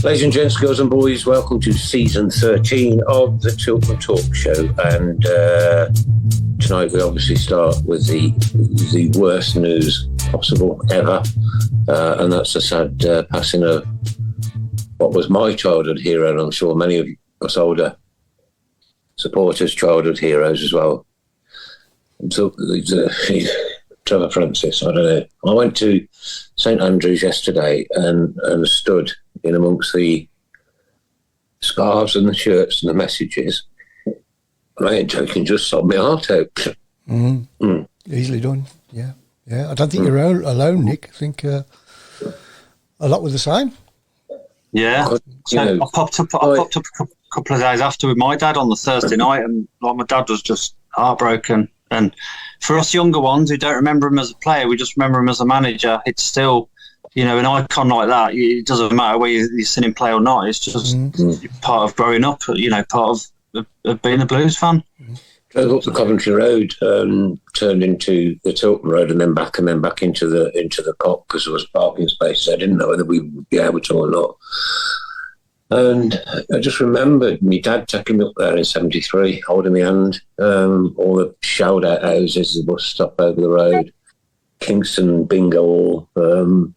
Ladies and gents, girls and boys, welcome to season 13 of the Tilton Talk Show. And tonight we obviously start with the worst news possible ever, and that's the sad passing of what was my childhood hero, and I'm sure many of us older supporters, childhood heroes as well. So, Trevor Francis, I don't know. I went to St Andrews yesterday and stood in amongst the scarves and the shirts and the messages. And I ain't joking, just sobbed my heart out. Easily done, yeah. I don't think you're alone, Nick. I think a lot were the same. Yeah, I popped up a couple of days after with my dad on the Thursday night, and like my dad was just heartbroken. And for us younger ones who don't remember him as a player, we just remember him as a manager. It's still, an icon like that. It doesn't matter whether you've seen him play or not. It's just part of growing up. Part of being a Blues fan. Drove up the Coventry Road, turned into the Tilton Road, and then back into the Cock because there was parking space. I didn't know whether we would be able to or not. And I just remembered my dad taking me up there in 73, holding my hand, all the shout-out houses, the bus stop over the road, Kingston Bingo Hall. And,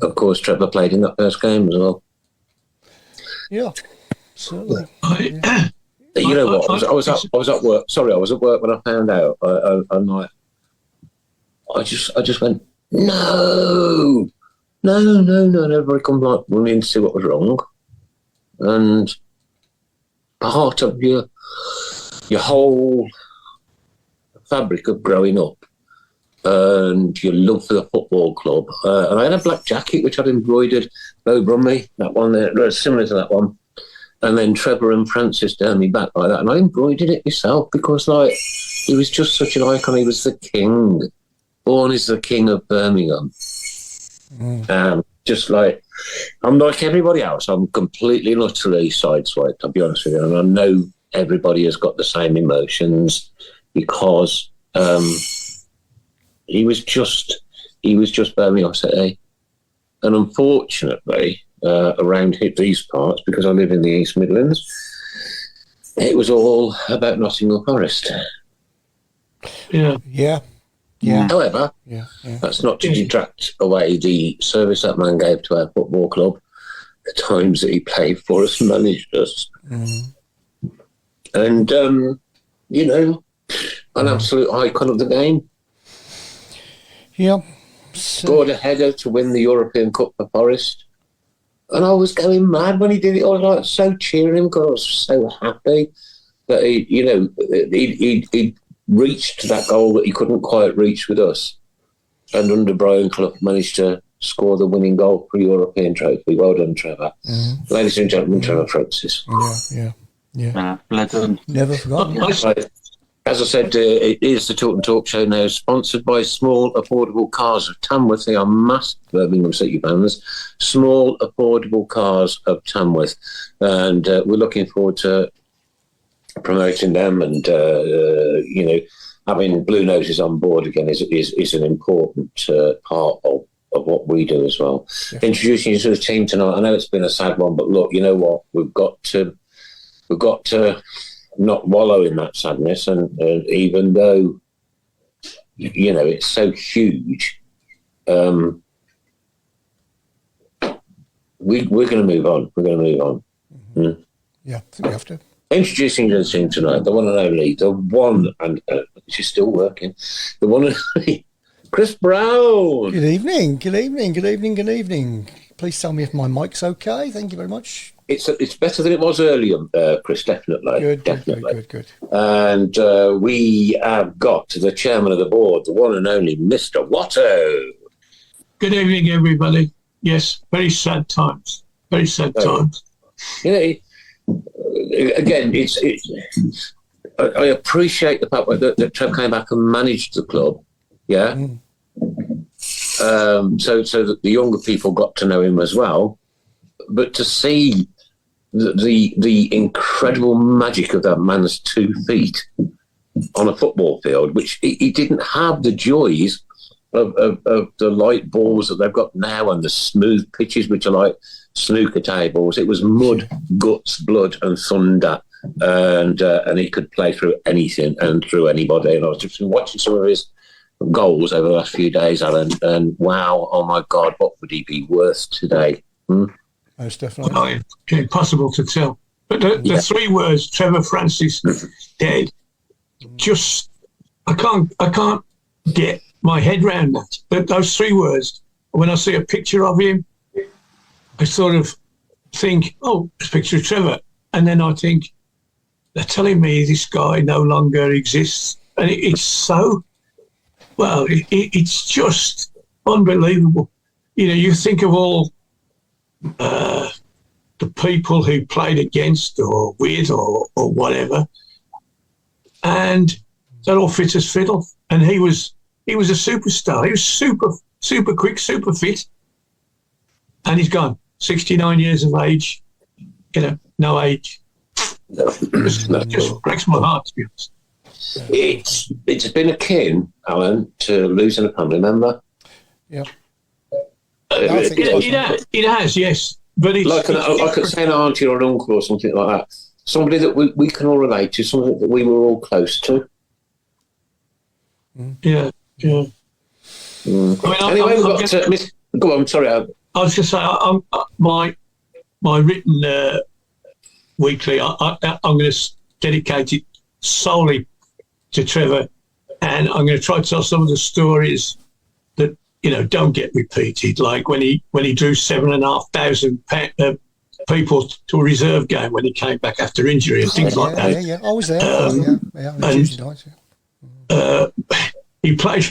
of course, Trevor played in that first game as well. Yeah, certainly. You know what? I was at work. Sorry, I was at work when I found out. I just went, no. Everybody come like running to see what was wrong, and part of your whole fabric of growing up and your love for the football club. And I had a black jacket which I'd embroidered over me. That one there, similar to that one. And then Trevor and Francis down me back like that, and I embroidered it myself because he was just such an icon. He was the king, born as the king of Birmingham. Just like, I'm like everybody else. I'm completely and utterly sideswiped, I'll be honest with you. And I know everybody has got the same emotions because he was just Birmingham City. And unfortunately, around these parts, because I live in the East Midlands, it was all about Nottingham Forest. Yeah. However, that's not to detract away the service that man gave to our football club, the times that he played for us, managed us. And, an absolute icon of the game. Yeah. Scored a header to win the European Cup for Forest. And I was going mad when he did it. I was like so cheering him because I was so happy that he reached that goal that he couldn't quite reach with us. And under Brian Clough managed to score the winning goal for European trophy. Well done, Trevor. Ladies and gentlemen, Trevor Francis. Yeah. Legend. Never forgotten. As I said, it is the Tilton Talk Show now, sponsored by Small Affordable Cars of Tamworth. They are massive Birmingham City fans. Small Affordable Cars of Tamworth. And we're looking forward to promoting them, and having Blue Noses on board again is an important part of what we do as well. Introducing you to the team tonight. I know it's been a sad one, but look, you know what? We've got to not wallow in that sadness, and even though it's so huge, we're going to move on. We're going to move on. Yeah, I think we have to. Introducing the team tonight, the one and only, the one, and she's still working, the one and only, Chris Brown. Good evening. Please tell me if my mic's okay. Thank you very much. It's better than it was earlier, Chris, definitely. Good. And we have got the chairman of the board, the one and only Mr. Watto. Good evening, everybody. Yes, very sad times. Very sad times. Again, I appreciate the fact that Trev came back and managed the club, so that the younger people got to know him as well. But to see the incredible magic of that man's 2 feet on a football field, which he didn't have the joys of the light balls that they've got now and the smooth pitches, which are like snooker tables. It was mud, guts, blood, and thunder. And he could play through anything and through anybody. And I was just watching some of his goals over the last few days, Alan, and wow, oh my God, what would he be worth today? Most definitely. Well, impossible to tell. But the 3 words, Trevor Francis dead, just I can't get my head around that. But those 3 words, when I see a picture of him, I sort of think, oh, it's a picture of Trevor. And then I think, they're telling me this guy no longer exists. And it's so, well, it's just unbelievable. You know, you think of all the people who played against or with or whatever, and that all fit as fiddle. And he was a superstar. He was super quick, super fit. And he's gone. 69 years of age, you know, no age. Just breaks my heart, to be honest. It's been akin, Alan, to losing a family member. Yeah. It has, yes. But it's like an auntie or an uncle or something like that. Somebody that we can all relate to, something that we were all close to. Yeah. I mean, anyway, we've got to... Go on, sorry. I was going to say, my written weekly, I'm going to dedicate it solely to Trevor, and I'm going to try to tell some of the stories that, you know, don't get repeated, like when he drew 7,500 people to a reserve game when he came back after injury and things like that. Yeah, I was there. Tuesday night. He played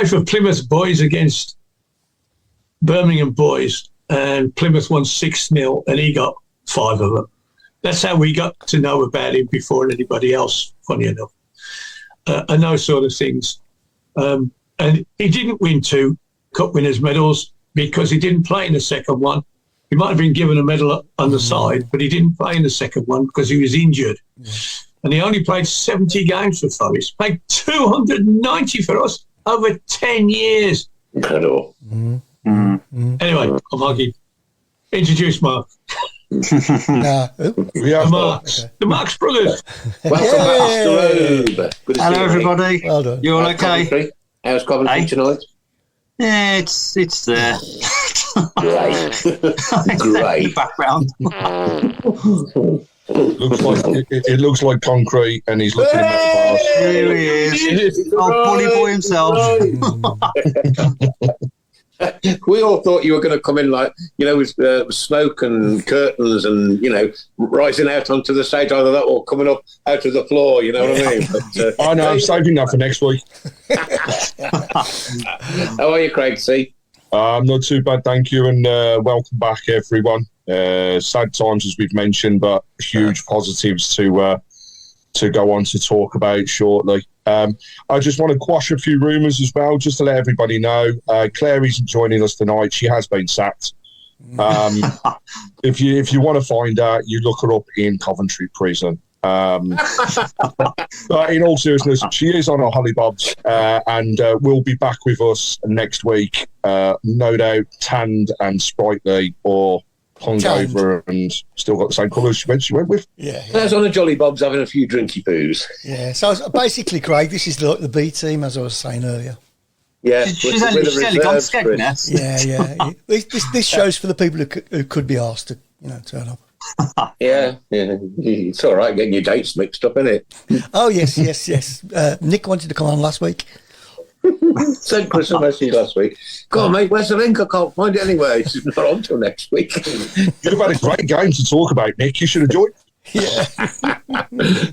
for Plymouth Boys against Birmingham Boys, and Plymouth won 6-0, and he got 5 of them. That's how we got to know about him before anybody else, funny enough, and those sort of things. And he didn't win 2 Cup Winners' medals because he didn't play in the second one. He might have been given a medal on the side, but he didn't play in the second one because he was injured. Yeah. And he only played 70 games for Forest, played 290 for us over 10 years. Incredible. Anyway, I'm hugging. Introduce Mark. The Marks. The Marks brothers. Welcome back. Good to Hello, see you, everybody. Well done. You all okay? Coventry? How's Coventry tonight? Yeah, it's there. Great. Background. It looks like concrete, and he's looking at the bars. Here he is. Bully boy himself. We all thought you were going to come in like, you know, with smoke and curtains and, you know, rising out onto the stage, either that or coming up out of the floor, you know what I mean? But, I know, I'm saving that for next week. How are you, Craig C? Not too bad, thank you, and welcome back, everyone. Sad times, as we've mentioned, but huge positives to go on to talk about shortly. I just want to quash a few rumours as well, just to let everybody know. Claire isn't joining us tonight. She has been sacked. If you want to find out, you look her up in Coventry Prison. But in all seriousness, she is on her hollybobs and will be back with us next week, no doubt tanned and sprightly, or hungover and still got the same colours she went with. Yeah. There's on a Jolly Bob's having a few drinky poos. Yeah, so basically, Craig, this is the B team, as I was saying earlier. Yeah, she's only gone Skegness. Yeah. This shows for the people who could be asked to, you know, turn up. Yeah. It's all right getting your dates mixed up, isn't it? Oh, yes. Nick wanted to come on last week. Sent Chris a message last week. Go on, mate, where's the link? I can't find it anyway. It's not on till next week. You've had a great game to talk about, Nick. You should have joined. Yeah.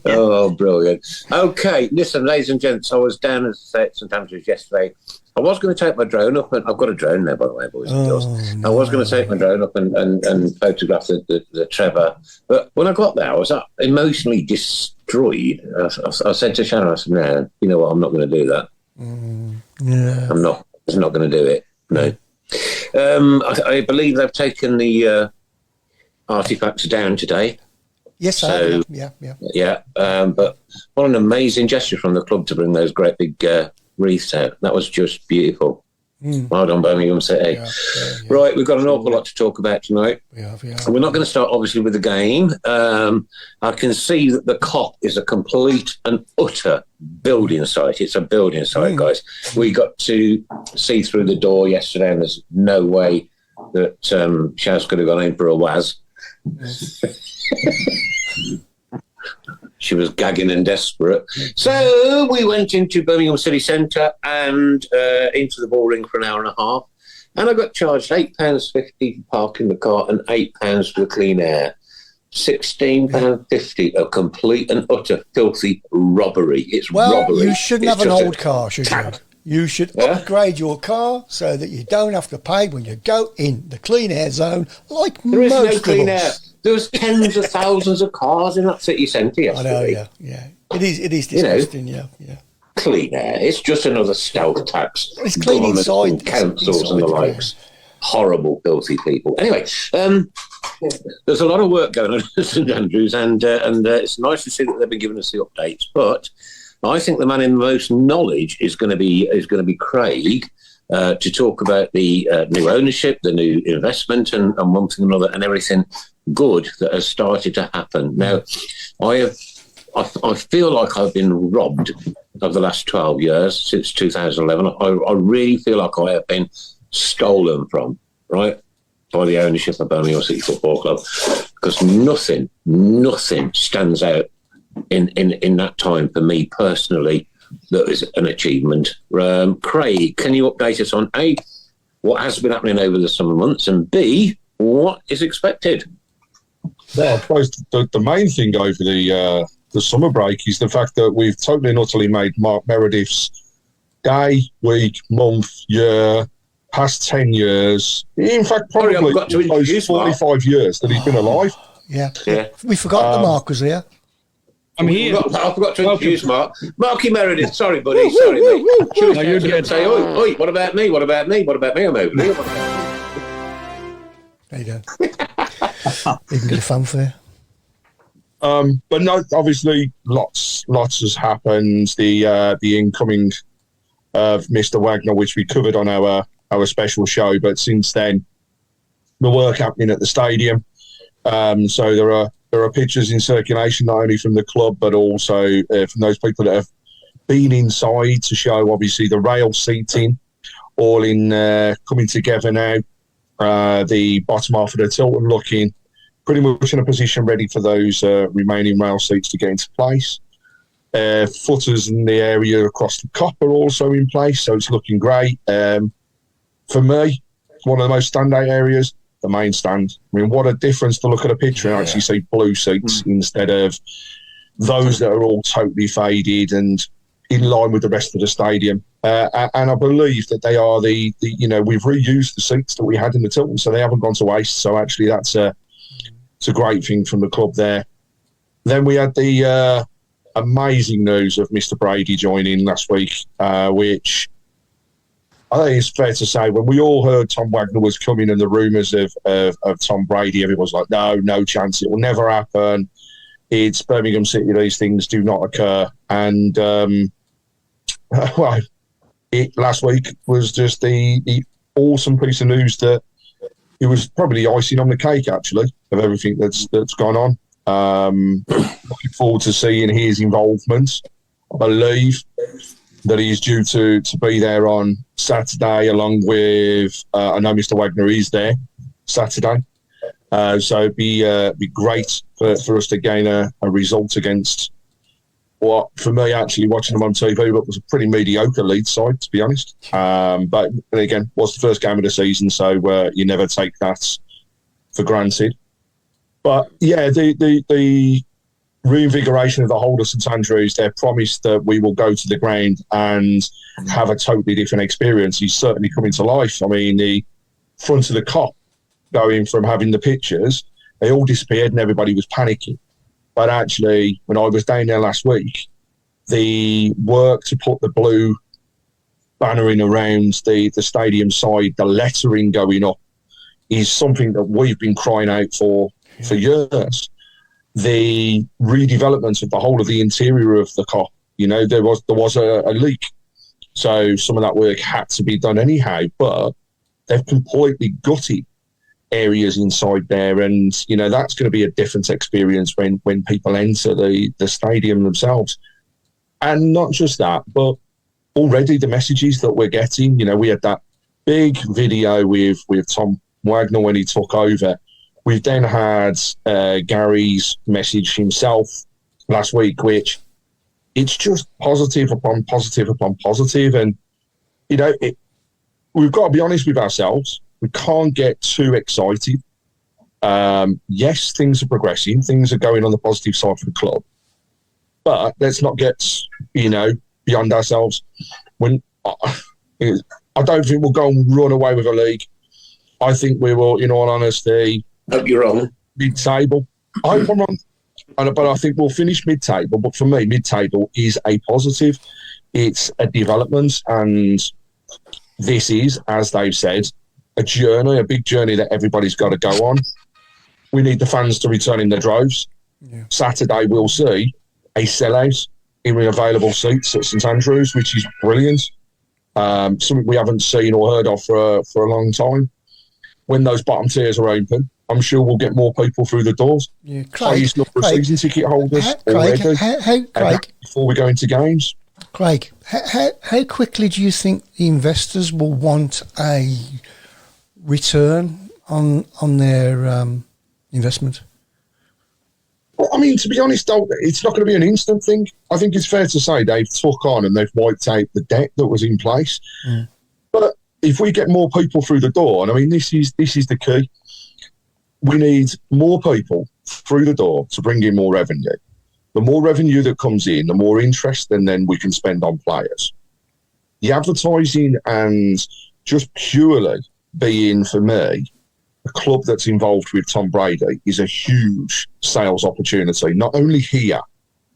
Oh, brilliant. Okay, listen, ladies and gents, I was down at St Andrews yesterday. I was going to take my drone up, and I've got a drone now, by the way, boys and girls. I was going to take my drone up and photograph the Trevor, but when I got there, I was emotionally destroyed. I said to Shannon, I said, no, you know what, I'm not going to do that. Yeah. I'm not going to do it. No. I believe they've taken the artifacts down today. Yes, so, yeah. But what an amazing gesture from the club to bring those great big wreaths out. That was just beautiful. Well done, Birmingham City. Yeah. Right, we've got an awful lot to talk about tonight. Yeah. We're not going to start, obviously, with the game. I can see that the COP is a complete and utter building site. It's a building site, guys. We got to see through the door yesterday, and there's no way that Shaz could have gone in for a Waz. She was gagging and desperate. So we went into Birmingham City Centre and into the ball ring for an hour and a half. And I got charged £8.50 for parking the car and £8 for the clean air. £16.50, a complete and utter filthy robbery. It's robbery. You shouldn't have an old car, should you? You should upgrade your car so that you don't have to pay when you go in the clean air zone like there most is no clean air. There was tens of thousands of cars in that city centre yesterday. I know, yeah. It is disgusting, yeah. Clean air. It's just another stealth tax. It's clean inside. And councils and the likes. Horrible, filthy people. Anyway, there's a lot of work going on at St Andrews, and it's nice to see that they've been giving us the updates. But I think the man in the most knowledge is going to be Craig. To talk about the new ownership, the new investment, and one thing or another, and everything good that has started to happen. Now, I feel like I've been robbed of the last 12 years since 2011. I really feel like I have been stolen from, right, by the ownership of Birmingham City Football Club, because nothing stands out in that time for me personally that was an achievement. Craig, can you update us on A, what has been happening over the summer months, and B, what is expected? Well, I suppose the main thing over the summer break is the fact that we've totally and utterly made Mark Meredith's day, week, month, year, past 10 years, in fact, probably close 45 years that he's been alive. Yeah. We forgot that Mark was here. I'm here. I forgot to introduce Mark. Marky Meredith, sorry, buddy. Sorry, mate. No, you're good. Say, oi, what about me? What about me? What about me? I'm over here. There you go. You can get a fanfare. But no, obviously, lots has happened. The incoming of Mr. Wagner, which we covered on our special show, but since then, the work happening at the stadium. So there are pictures in circulation, not only from the club, but also from those people that have been inside to show, obviously, the rail seating all in coming together now. The bottom half of the Tilton looking pretty much in a position ready for those remaining rail seats to get into place. Footers in the area across the COP are also in place, so it's looking great. For me, one of the most standout areas, the main stand. I mean, what a difference to look at a picture and actually see blue seats instead of those that are all totally faded and in line with the rest of the stadium. And I believe that they are the we've reused the seats that we had in the Tilton, so they haven't gone to waste. So actually it's a great thing from the club there. Then we had the amazing news of Mr. Brady joining last week, which I think it's fair to say when we all heard Tom Wagner was coming and the rumours of Tom Brady, everyone was like, no chance, it will never happen. It's Birmingham City, these things do not occur. And, last week was just the awesome piece of news that it was probably the icing on the cake, actually, of everything that's gone on. Looking forward to seeing his involvement. I believe that he's due to be there on Saturday, along with I know Mr. Wagner is there Saturday, so it'd be great for us to gain a result against what, for me, actually watching them on TV, but was a pretty mediocre Leeds side, to be honest. But again, was the first game of the season, so you never take that for granted. But yeah, the reinvigoration of the whole of St Andrews, their promise that we will go to the ground and have a totally different experience is certainly coming to life. I mean, the front of the COP, going from having the pictures, they all disappeared and everybody was panicking. But actually, when I was down there last week, the work to put the blue bannering around the stadium side, the lettering going up, is something that we've been crying out for years. The redevelopment of the whole of the interior of the COP, there was a leak. So some of that work had to be done anyhow, but they've completely gutted areas inside there. And, you know, that's going to be a different experience when people enter the stadium themselves. And not just that, but already the messages that we're getting, you know, we had that big video with Tom Wagner when he took over. We've then had Gary's message himself last week, which it's just positive upon positive upon positive. And, you know, we've got to be honest with ourselves. We can't get too excited. Yes, things are progressing. Things are going on the positive side for the club. But let's not get, you know, beyond ourselves. When I don't think we'll go and run away with a league. I think we will, in all honesty... Hope you're wrong. Mid-table. I hope I'm wrong. But I think we'll finish mid-table. But for me, mid-table is a positive. It's a development. And this is, as they've said, a journey, a big journey that everybody's got to go on. We need the fans to return in their droves. Yeah. Saturday, we'll see a sellout in the available seats at St Andrews, which is brilliant. Something we haven't seen or heard of for a long time. When those bottom tiers are open, I'm sure we'll get more people through the doors. Yeah, Craig, season ticket holders Craig, before we go into games. Craig, how quickly do you think the investors will want a return on their investment? Well, I mean, to be honest, though, it's not going to be an instant thing. I think it's fair to say they've took on and they've wiped out the debt that was in place. Mm. But if we get more people through the door, and I mean, this is the key. We need more people through the door to bring in more revenue. The more revenue that comes in, the more interest and then we can spend on players. The advertising and just purely being, for me, a club that's involved with Tom Brady is a huge sales opportunity, not only here,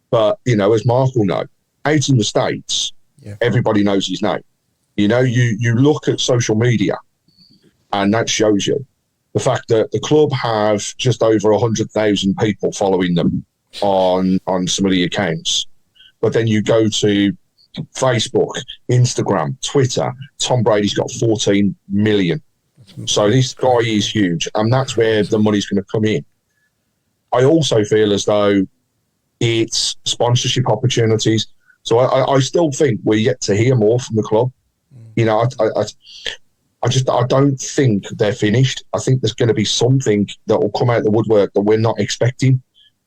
but, you know, as Mark will know, out in the States, everybody knows his name. You know, you look at social media and that shows you the fact that the club have just over 100,000 people following them on some of the accounts. But then you go to Facebook, Instagram, Twitter, Tom Brady's got 14 million. So this guy is huge, and that's where the money's going to come in. I also feel as though it's sponsorship opportunities. So I still think we're yet to hear more from the club. You know, I don't think they're finished. I think there's going to be something that will come out of the woodwork that we're not expecting.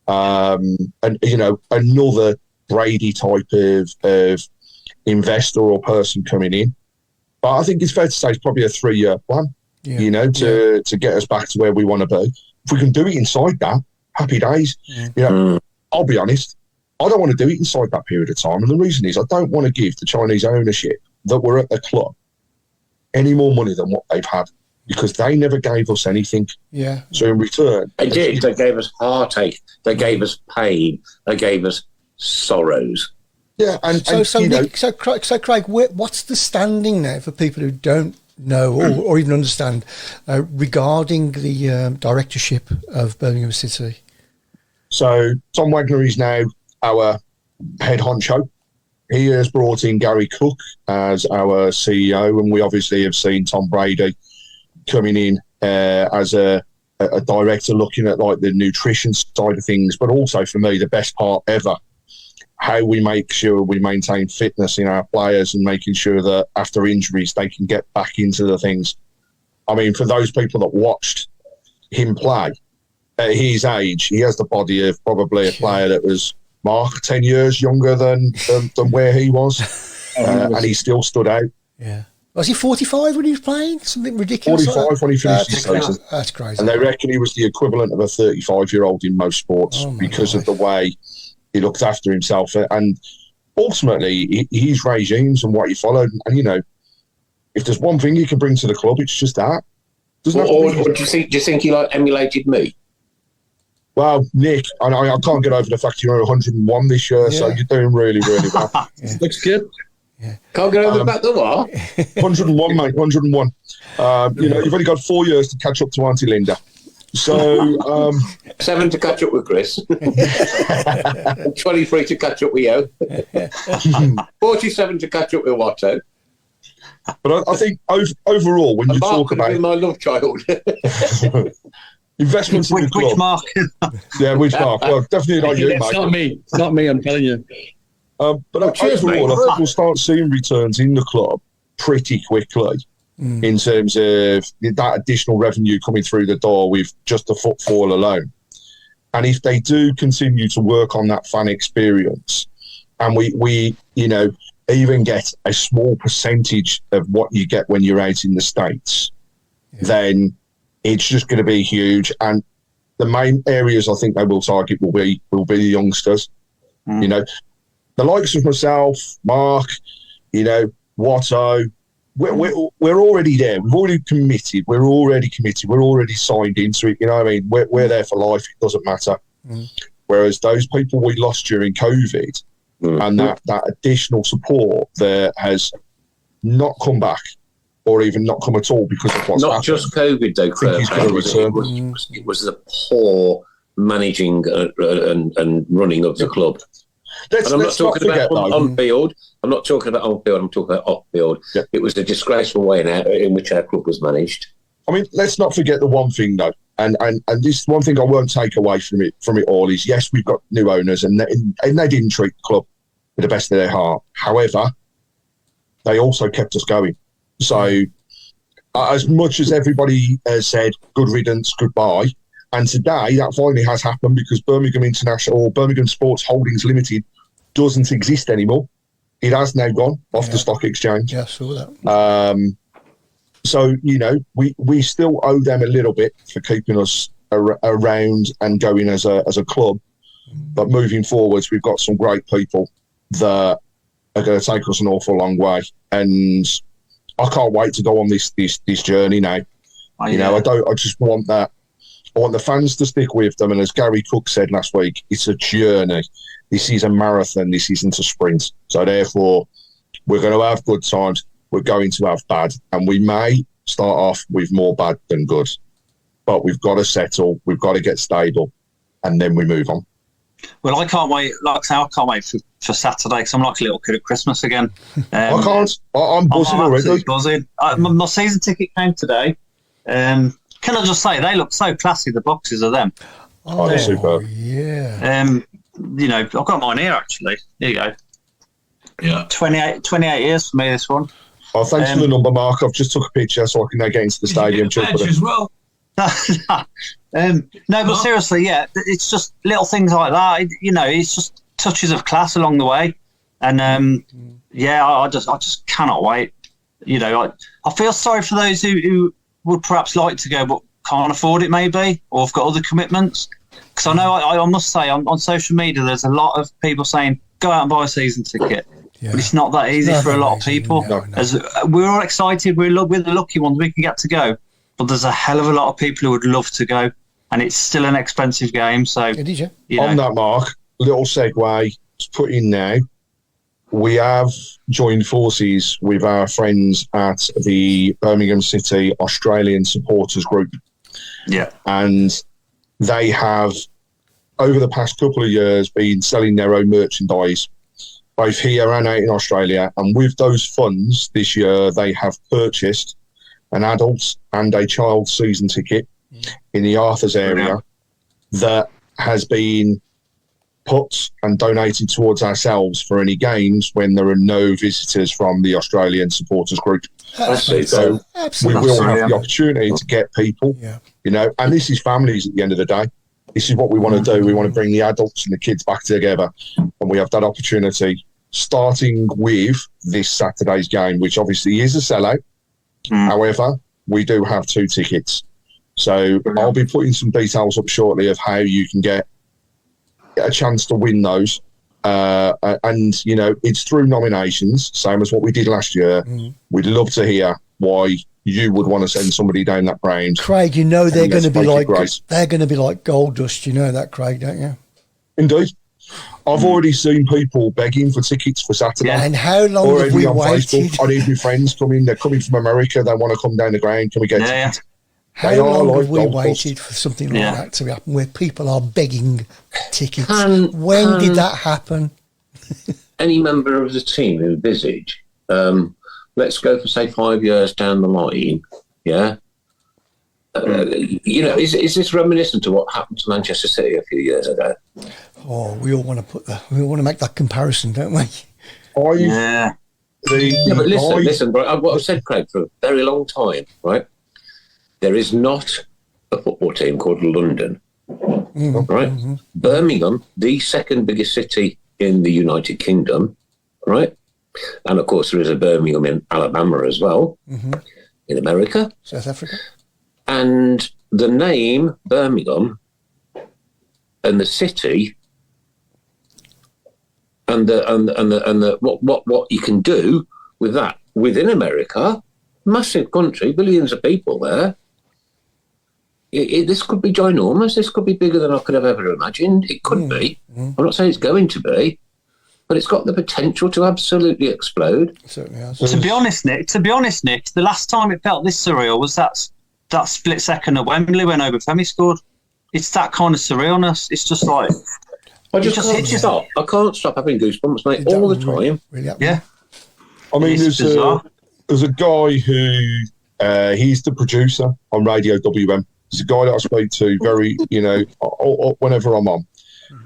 And, you know, another Brady type of investor or person coming in. But I think it's fair to say it's probably a 3-year plan. Yeah. You know, to get us back to where we want to be. If we can do it inside that, happy days. Yeah. You know, I'll be honest, I don't want to do it inside that period of time. And the reason is I don't want to give the Chinese ownership that were at the club any more money than what they've had because they never gave us anything. Yeah. So in return... They did. They gave us heartache. They gave us pain. They gave us sorrows. Yeah. So Craig, what's the standing now for people who don't know or even understand regarding the directorship of Birmingham City? So Tom Wagner is now our head honcho. He has brought in Gary Cook as our CEO, and we obviously have seen Tom Brady coming in as a director looking at like the nutrition side of things, but also for me the best part ever, how we make sure we maintain fitness in our players and making sure that after injuries they can get back into the things. I mean, for those people that watched him play at his age, he has the body of probably a player that was, Mark, 10 years younger than where he was, and he still stood out. Yeah. Was he 45 when he was playing? Something ridiculous. 45 when he finished his season. That's crazy. And they reckon he was the equivalent of a 35-year-old in most sports because of the way he looked after himself. And ultimately, his regimes and what he followed. And, you know, if there's one thing he can bring to the club, it's just that. Do you think he emulated me? Well, Nick, I can't get over the fact you're 101 this year, so you're doing really, really well. Looks good. Yeah. Can't get over the fact that what? 101, mate, 101. You know, you've only got 4 years to catch up to Auntie Linda. So 7 to catch up with Chris. 23 to catch up with you. 47 to catch up with Watto. But I think overall, when you talk about my love child, investments in the club, which Mark? Yeah, which Mark? Well, definitely not you, mate. It's not me. It's not me. I'm telling you. But cheers, overall, mate. I think we'll start seeing returns in the club pretty quickly in terms of that additional revenue coming through the door with just the footfall alone. And if they do continue to work on that fan experience, and we even get a small percentage of what you get when you're out in the States, then it's just going to be huge. And the main areas I think they will target will be the youngsters. The likes of myself, Mark, Watto, we're already there. We've already committed. We're already signed into it. You know what I mean? We're there for life. It doesn't matter. Whereas those people we lost during COVID and that additional support there has not come back or even not come at all because of what's happened. Not just COVID, though, Kurt. It was the poor managing and running of the club. And I'm not talking about on field. I'm not talking about on field. I'm talking about off field. Yeah. It was a disgraceful way in which our club was managed. I mean, let's not forget the one thing though, and this one thing I won't take away from it all is yes, we've got new owners, and they didn't treat the club with the best of their heart. However, they also kept us going. So, as much as everybody has said good riddance, goodbye. And today, that finally has happened because Birmingham International or Birmingham Sports Holdings Limited doesn't exist anymore. It has now gone off the stock exchange. Yeah, I saw that. So, we still owe them a little bit for keeping us around and going as a club. But moving forwards, we've got some great people that are going to take us an awful long way. And I can't wait to go on this journey now. I just want that. I want the fans to stick with them. And as Gary Cook said last week, it's a journey. This is a marathon. This isn't a sprint. So therefore, we're going to have good times. We're going to have bad. And we may start off with more bad than good. But we've got to settle. We've got to get stable. And then we move on. Well, I can't wait. Like I say, I can't wait for Saturday because I'm like a little kid at Christmas again. I can't. I'm buzzing already. Buzzing. My season ticket came today. Can I just say, they look so classy, the boxes of them. Oh, they're superb. Yeah. I've got mine here, actually. There you go. Yeah. 28 years for me, this one. Oh, thanks for the number, Mark. I've just took a picture so I can now get into the stadium. As well. No, but seriously, yeah, it's just little things like that. It's just touches of class along the way. And, I just cannot wait. I feel sorry for those who would perhaps like to go but can't afford it maybe, or have got other commitments. Because I know I must say on social media there's a lot of people saying go out and buy a season ticket, but it's not that easy for a lot of people. No. As we're all excited, we're the lucky ones, we can get to go, but there's a hell of a lot of people who would love to go, and it's still an expensive game. So it is, on that, Mark, little segue to put in now. We have joined forces with our friends at the Birmingham City Australian Supporters Group. Yeah. And they have, over the past couple of years, been selling their own merchandise, both here and out in Australia. And with those funds this year, they have purchased an adult and a child season ticket in the Arthurs area that has been put and donated towards ourselves for any games when there are no visitors from the Australian Supporters Group. So we will have the opportunity to get people, and this is families at the end of the day. This is what we want to do. We want to bring the adults and the kids back together, and we have that opportunity starting with this Saturday's game, which obviously is a sellout. However, we do have 2 tickets. So I'll be putting some details up shortly of how you can get a chance to win those. And, it's through nominations, same as what we did last year. We'd love to hear why you would want to send somebody down that round. Craig, they're going to be like gold dust. You know that, Craig, don't you? Indeed. I've already seen people begging for tickets for Saturday. Yeah. And how long have we waited? Facebook. I need my friends coming. They're coming from America. They want to come down the ground. Can we get tickets? How long have we waited for something like that to happen, where people are begging tickets? When did that happen? Any member of the team envisage let's go for, say, 5 years down the line, yeah? Is this reminiscent of what happened to Manchester City a few years ago? Oh, we all want to make that comparison, don't we? But listen, right, what I've said, Craig, for a very long time, right? There is not a football team called London, right? Mm-hmm. Birmingham, the second biggest city in the United Kingdom, right? And, of course, there is a Birmingham in Alabama as well, in America. South Africa. And the name Birmingham and the city and the what you can do with that within America, massive country, billions of people there. This could be ginormous. This could be bigger than I could have ever imagined. It could be. I'm not saying it's going to be, but it's got the potential to absolutely explode. It certainly has. To be honest, Nick, the last time it felt this surreal was that split second at Wembley when Obafemi scored. It's that kind of surrealness. It's just like I can't stop. I can't stop having goosebumps, mate, all the time. Really yeah. I mean, there's a guy who he's the producer on Radio WM. He's a guy that I speak to very, whenever I'm on.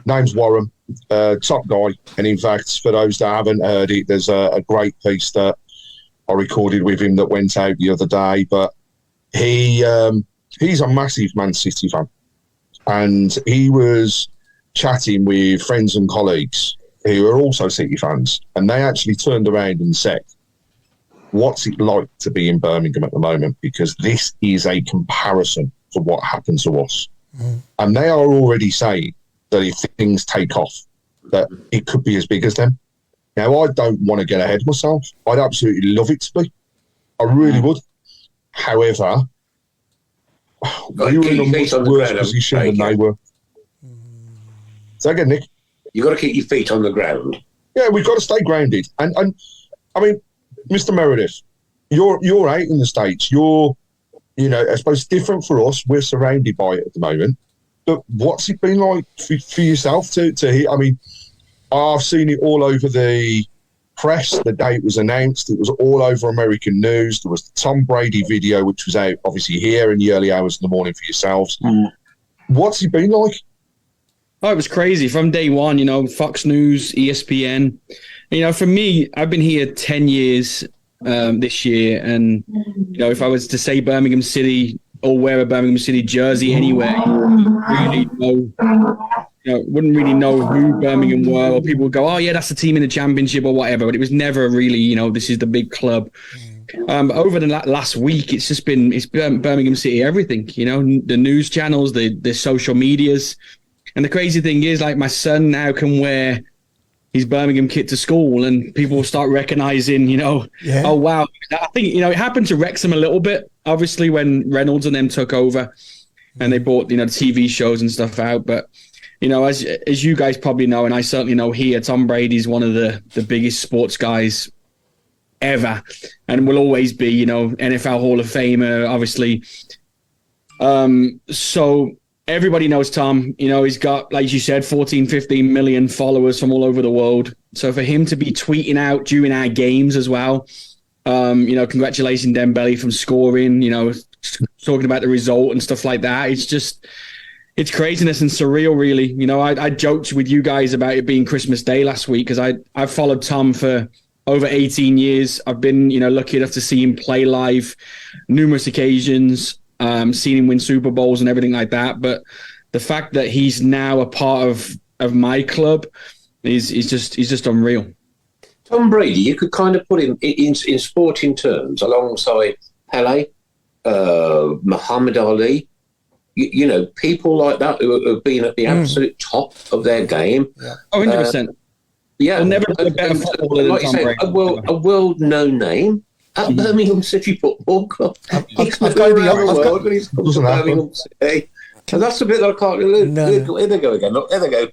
Name's Warren, top guy. And in fact, for those that haven't heard it, there's a great piece that I recorded with him that went out the other day. But he's a massive Man City fan. And he was chatting with friends and colleagues who are also City fans. And they actually turned around and said, what's it like to be in Birmingham at the moment? Because this is a comparison to what happened to us. And they are already saying that if things take off, that it could be as big as them. Now, I don't want to get ahead of myself. I'd absolutely love it to be. I really would. However, we were in a much worse position than they were. Say again, Nick. You've got to keep your feet on the ground. Yeah, we've got to stay grounded. And I mean, Mr. Meredith, you're out in the States. You're, I suppose different for us. We're surrounded by it at the moment. But what's it been like for yourself to hear? I mean, I've seen it all over the press the day it was announced. It was all over American news. There was the Tom Brady video, which was out obviously here in the early hours in the morning for yourselves. What's it been like? Oh, it was crazy from day one, Fox News, ESPN. For me, I've been here 10 years this year. And, if I was to say Birmingham City or wear a Birmingham City jersey anywhere, wouldn't really know who Birmingham were, or people would go, oh, yeah, that's the team in the championship or whatever. But it was never really, this is the big club. Over the last week, it's Birmingham City everything, the news channels, the social medias. And the crazy thing is, like, my son now can wear his Birmingham kit to school and people will start recognizing, oh, wow. I think, it happened to Wrexham a little bit, obviously, when Reynolds and them took over and they bought, the TV shows and stuff out. But, as you guys probably know, and I certainly know here, Tom Brady's one of the biggest sports guys ever and will always be, NFL Hall of Famer, obviously. So everybody knows Tom. He's got, like you said, 14, 15 million followers from all over the world. So for him to be tweeting out during our games as well, congratulating Dembele from scoring, talking about the result and stuff like that. It's craziness and surreal, really. I joked with you guys about it being Christmas Day last week because I've followed Tom for over 18 years. I've been, lucky enough to see him play live numerous occasions. Seen him win Super Bowls and everything like that. But the fact that he's now a part of my club is just unreal. Tom Brady, you could kind of put him in sporting terms alongside Pele, Muhammad Ali, people like that who have been at the absolute top of their game. Yeah. 100%. There'll never be a better footballer than Tom Brady. A world-known name. At Birmingham City Football Club. I've got to be honest. Birmingham City. And that's the bit that I can't really... No. Here they go again. Look, here they go. And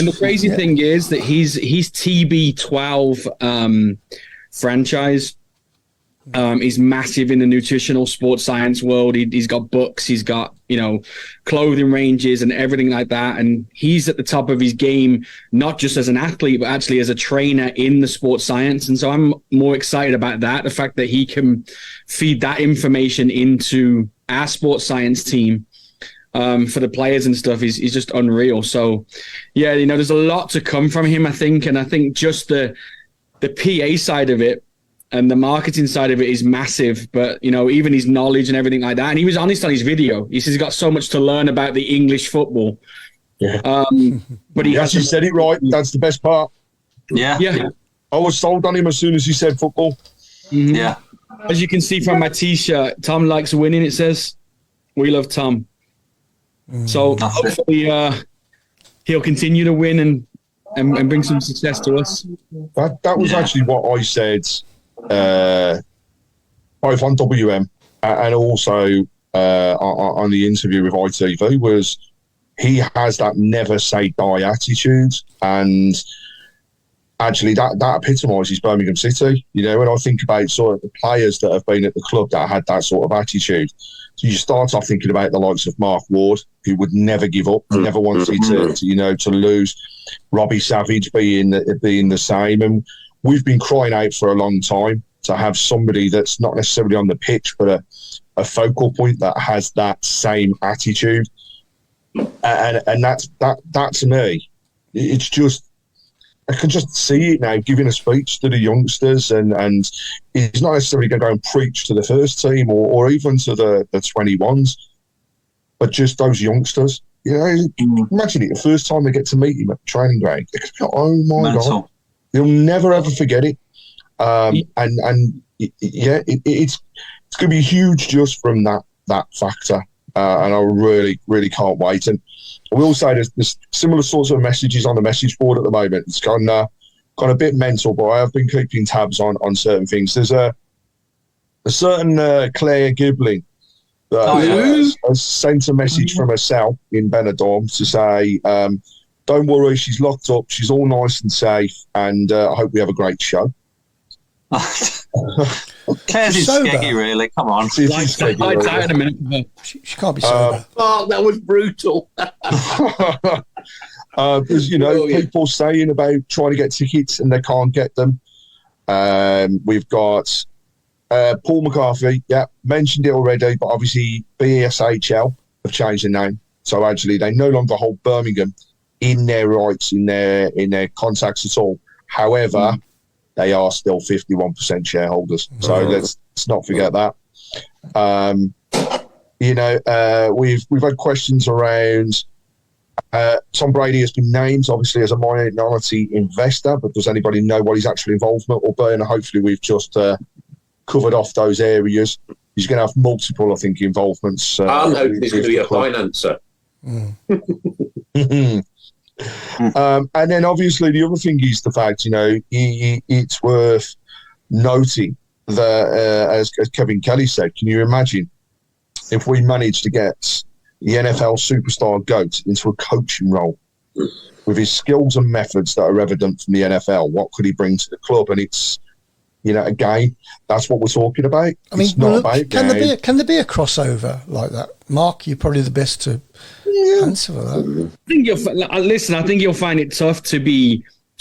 the crazy thing is that he's TB12 franchise. He's massive in the nutritional sports science world. He's got books, he's got, clothing ranges and everything like that. And he's at the top of his game, not just as an athlete, but actually as a trainer in the sports science. And so I'm more excited about that. The fact that he can feed that information into our sports science team for the players and stuff is just unreal. So, yeah, there's a lot to come from him, I think. And I think just the PA side of it, and the marketing side of it is massive, but, even his knowledge and everything like that. And he was honest on his video. He says he's got so much to learn about the English football. Yeah. But he actually said it right. That's the best part. Yeah. I was sold on him as soon as he said football. Mm-hmm. Yeah. As you can see from my T-shirt, Tom likes winning, it says. We love Tom. So hopefully he'll continue to win and bring some success to us. That was actually what I said both on WM and also on the interview with ITV, was he has that never say die attitude, and actually that epitomises Birmingham City. When I think about sort of the players that have been at the club that had that sort of attitude, so you start off thinking about the likes of Mark Ward, who would never give up, never wanted to lose. Robbie Savage being the same, and we've been crying out for a long time to have somebody that's not necessarily on the pitch, but a focal point that has that same attitude. And that to me, it's just, I can just see it now, giving a speech to the youngsters, and he's not necessarily going to go and preach to the first team or even to the 21s, but just those youngsters. Imagine it, the first time they get to meet him at the training ground. Oh my God. They'll never ever forget it. It's going to be huge just from that factor. And I really, really can't wait. And I will say there's similar sorts of messages on the message board at the moment. It's gone a bit mental, but I have been keeping tabs on certain things. There's a certain Claire Gibling that has sent a message from herself in Benidorm to say, don't worry, she's locked up, she's all nice and safe, and I hope we have a great show. Claire's is skeggy, really. Come on. She can't be sober. That was brutal. There's, people saying about trying to get tickets and they can't get them. We've got Paul McCarthy, mentioned it already, but obviously BSHL have changed the name. So actually they no longer hold Birmingham in their rights, in their contacts at all. However, they are still 51% shareholders. So let's not forget that. We've had questions around Tom Brady has been named, obviously, as a minority investor, but does anybody know what his actual involvement will be? And hopefully we've just covered off those areas. He's going to have multiple, I think, involvements. I'm hoping he's going to be a financer. And then obviously the other thing is the fact, it's worth noting that, as Kevin Kelly said, can you imagine if we managed to get the NFL superstar GOAT into a coaching role with his skills and methods that are evident from the NFL? What could he bring to the club? And it's, again, that's what we're talking about. I mean, can there be a crossover like that? Mark, you're probably the best to answer for that. I think you'll find it tough to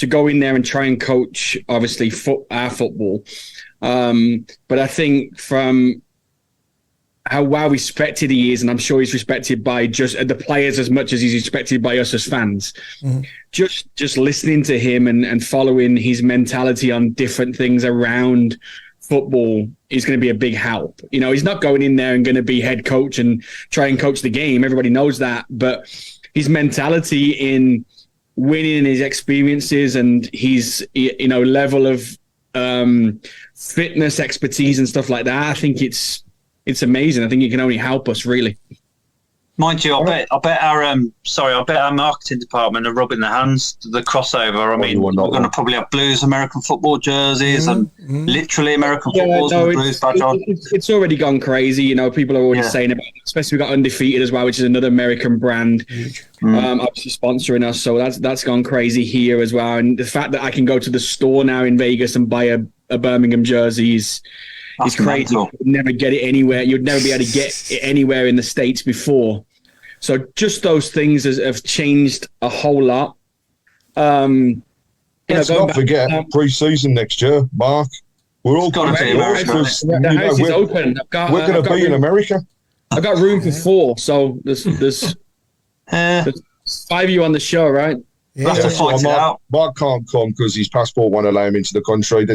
go in there and try and coach, obviously, our football. But I think from how well respected he is, and I'm sure he's respected by just the players as much as he's respected by us as fans. Just listening to him and following his mentality on different things around football is going to be a big help. He's not going in there and going to be head coach and try and coach the game. Everybody knows that, but his mentality in winning, his experiences, and his level of fitness expertise and stuff like that, I think it's amazing. I think it can only help us, really. Mind you, I bet our marketing department are rubbing their hands to the crossover. I mean, we're going to probably have Blues American football jerseys and literally American footballs with Blues badge on. It's already gone crazy. People are already saying about it. Especially we've got Undefeated as well, which is another American brand, obviously sponsoring us. So that's gone crazy here as well. And the fact that I can go to the store now in Vegas and buy a Birmingham jersey It's crazy. You'd never get it anywhere. You'd never be able to get it anywhere in the States before. So just those things have changed a whole lot. Let's not forget pre-season next year, Mark. We're all going to be the house is open. We're going to be in America. I've got room for 4, so there's 5 of you on the show, right? Yeah. We'll have to fight it out. Mark can't come because his passport won't allow him into the country.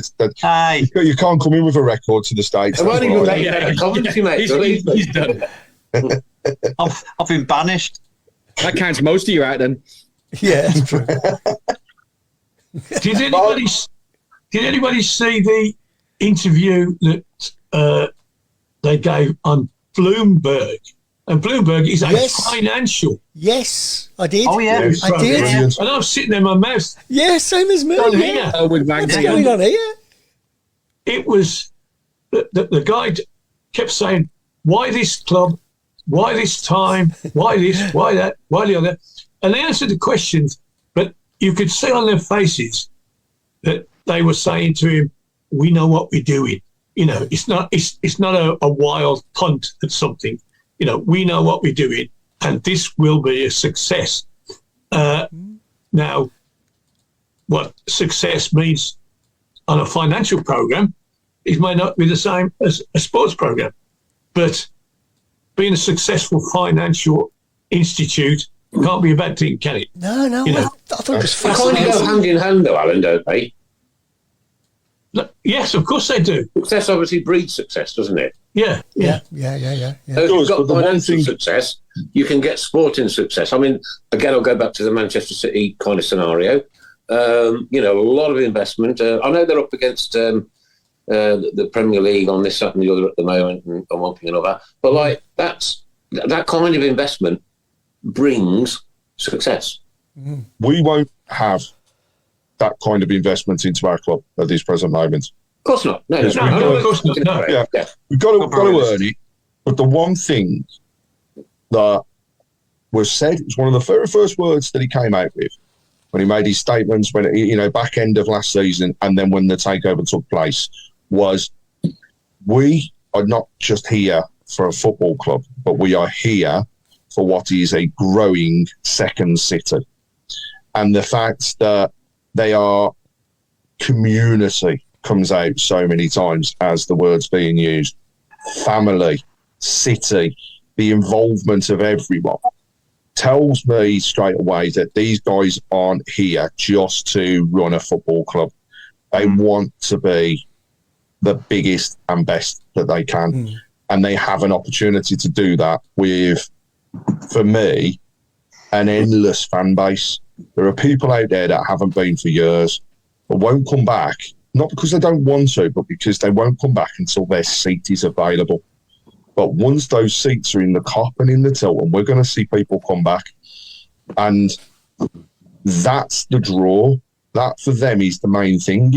You can't come in with a record to the States. I've only got that commentary, mate. He's done. I've been banished. That counts most of you out then. Yeah, that's true. Did anybody see the interview that they gave on Bloomberg? And Bloomberg is a financial. Yes, I did. Oh, yeah. I did. Brilliant. And I'm sitting there, my mouth. Yeah, same as me. On here. With What's going on here? It was, the guy kept saying, why this club? Why this time? Why this? Why that? Why the other? And they answered the questions, but you could see on their faces that they were saying to him, we know what we're doing. You know, it's not a wild punt at something. You know, we know what we're doing, and this will be a success. Now, what success means on a financial program, it may not be the same as a sports program, but being a successful financial institute can't be a bad thing, can it? No. I thought it was They kind of go hand in hand, though, Alan, don't they? Yes, of course they do. Success obviously breeds success, doesn't it? Yeah. So if you've got financial success, you can get sporting success. I mean, again, I'll go back to the Manchester City kind of scenario. A lot of investment. I know they're up against the Premier League on this, that and the other at the moment, and one thing and another. But, that kind of investment brings success. We won't have that kind of investment into our club at this present moment. Of course not. No, of course not. No. Yeah. We've got to earn it. But the one thing that was said, was one of the very first words that he came out with when he made his statements, when back end of last season, and then when the takeover took place, was we are not just here for a football club, but we are here for what is a growing second city. And the fact that they are community comes out so many times as the word's being used. Family, city, the involvement of everyone tells me straight away that these guys aren't here just to run a football club. They want to be the biggest and best that they can. And they have an opportunity to do that with, for me, an endless fan base. There are people out there that haven't been for years, but won't come back, not because they don't want to, but because they won't come back until their seat is available. But once those seats are in the Cop and in the Tilton, we're going to see people come back. And that's the draw. That, for them, is the main thing,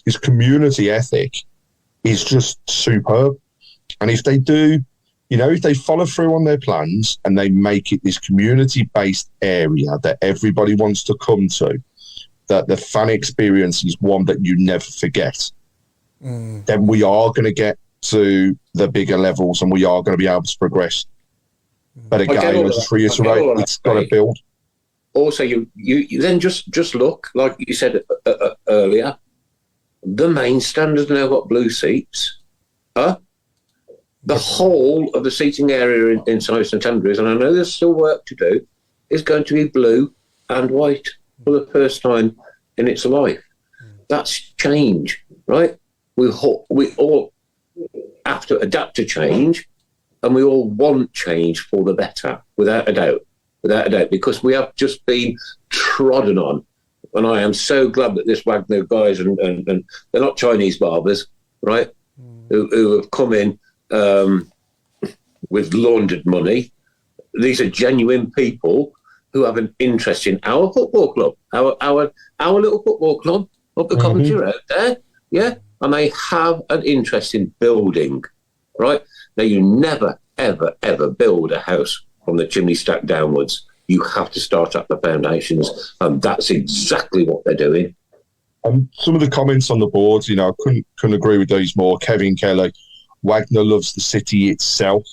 his community ethic is just superb. And if they do, if they follow through on their plans and they make it this community-based area that everybody wants to come to, that the fan experience is one that you never forget, then we are going to get to the bigger levels and we are going to be able to progress. But again, I'll just reiterate, it's got to build. Also, you then just look, like you said earlier, the main stand has now got blue seats. The whole of the seating area inside St Andrews, and I know there's still work to do, is going to be blue and white for the first time in its life. That's change, right? We all have to adapt to change, and we all want change for the better, without a doubt, because we have just been trodden on. And I am so glad that this Wagner guys, and they're not Chinese barbers, right, who have come in with laundered money. These are genuine people who have an interest in our football club, our little football club up the Coventry Road there, yeah? And they have an interest in building, right? Now, you never, ever, ever build a house from the chimney stack downwards. You have to start at the foundations, and that's exactly what they're doing. Some of the comments on the boards, I couldn't agree with these more. Kevin Kelly, Wagner loves the city itself,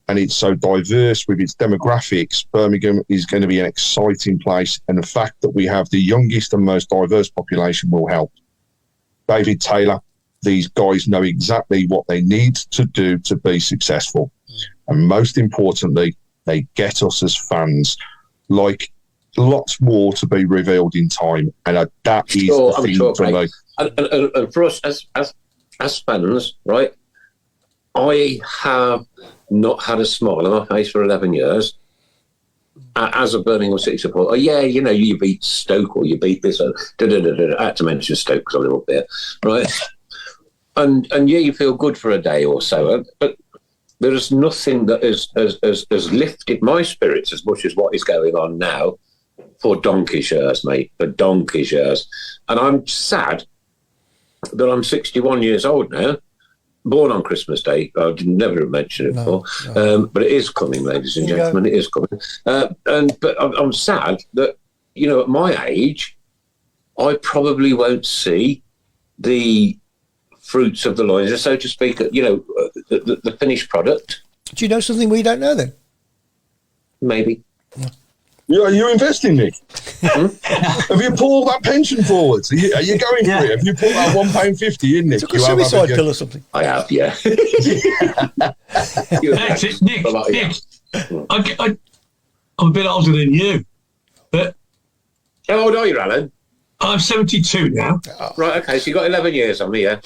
and it's so diverse with its demographics. Birmingham is going to be an exciting place, and the fact that we have the youngest and most diverse population will help. David Taylor, these guys know exactly what they need to do to be successful. And most importantly, they get us as fans. Like, lots more to be revealed in time. And that is the thing for me. And for us as fans, right, I have not had a smile on my face for 11 years as a Birmingham City supporter. Oh, yeah, you beat Stoke or you beat this. I had to mention Stoke because I live up there, right? And yeah, you feel good for a day or so, but there is nothing that has lifted my spirits as much as what is going on now for donkey's years, mate, for donkey's years. And I'm sad that I'm 61 years old now, born on Christmas Day. I never mentioned it before, but it is coming, ladies and gentlemen. It is coming. But I'm sad that, at my age, I probably won't see the fruits of the loins, so to speak, the finished product. Do you know something we don't know then? Maybe. Yeah, you're investing, Nick. Have you pulled that pension forward? Are you going for it? Have you put that £1.50 in, Nick? Took a suicide pill or something? I have, yeah. Nick, I'm a bit older than you, but... How old are you, Alan? I'm 72 now. Right, okay, so you've got 11 years on me, yeah?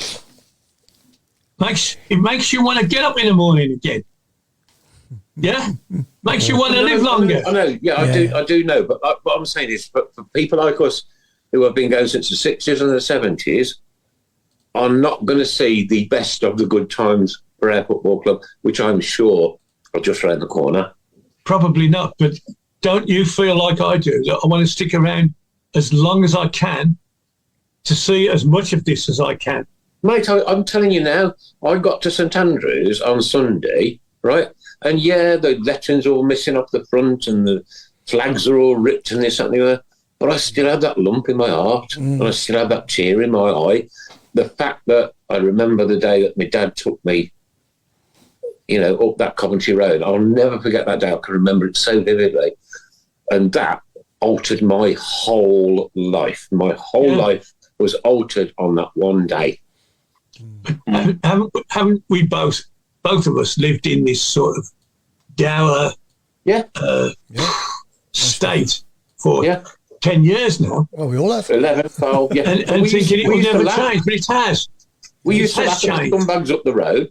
It makes you want to get up in the morning again. Yeah? Makes you want to live longer. I know, I do know. But what I'm saying is, but for people like us who have been going since the 60s and the 70s, are not going to see the best of the good times for our football club, which I'm sure are just around the corner. Probably not, but don't you feel like I do, that I want to stick around as long as I can to see as much of this as I can? Mate, I'm telling you now, I got to St Andrews on Sunday, right? And yeah, the letters are all missing off the front and the flags are all ripped and this, that and the other. But I still have that lump in my heart and I still have that tear in my eye. The fact that I remember the day that my dad took me, up that Coventry Road. I'll never forget that day. I can remember it so vividly. And that altered my whole life. My whole life was altered on that one day. Haven't we both of us lived in this sort of dour state for 10 years now? Well, we all have. 11, 12, yeah. And thinking it will never change, but it has. We used to laugh at the scumbags up the road.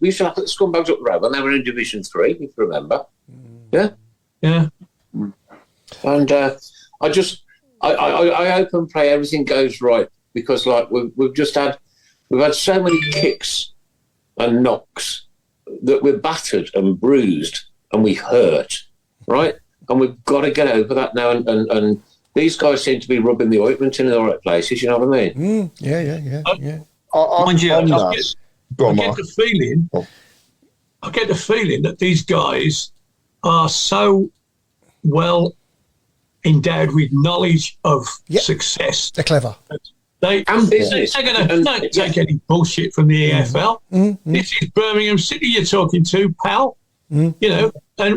When they were in Division 3, if you remember. Yeah? Yeah. And I hope and pray everything goes right, because we've had so many kicks and knocks that we're battered and bruised and we hurt, right? And we've got to get over that now. And these guys seem to be rubbing the ointment in the right places. You know what I mean? Yeah. I get the feeling that these guys are so well endowed with knowledge of success. They're clever. They're going to don't take any bullshit from the EFL. This is Birmingham City you're talking to, pal. And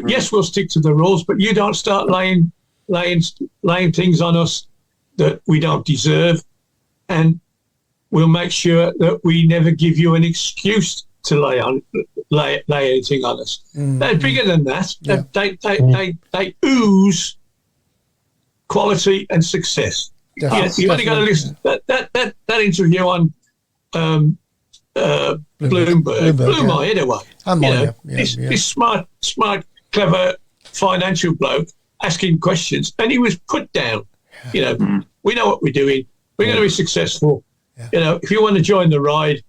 yes, we'll stick to the rules, but you don't start laying things on us that we don't deserve, and we'll make sure that we never give you an excuse to lay anything on us. They're bigger than that. They ooze quality and success. You only got to listen. That interview on Bloomberg blew my head away. This smart, clever financial bloke asking questions, and he was put down. We know what we're doing. We're going to be successful. If you want to join the ride,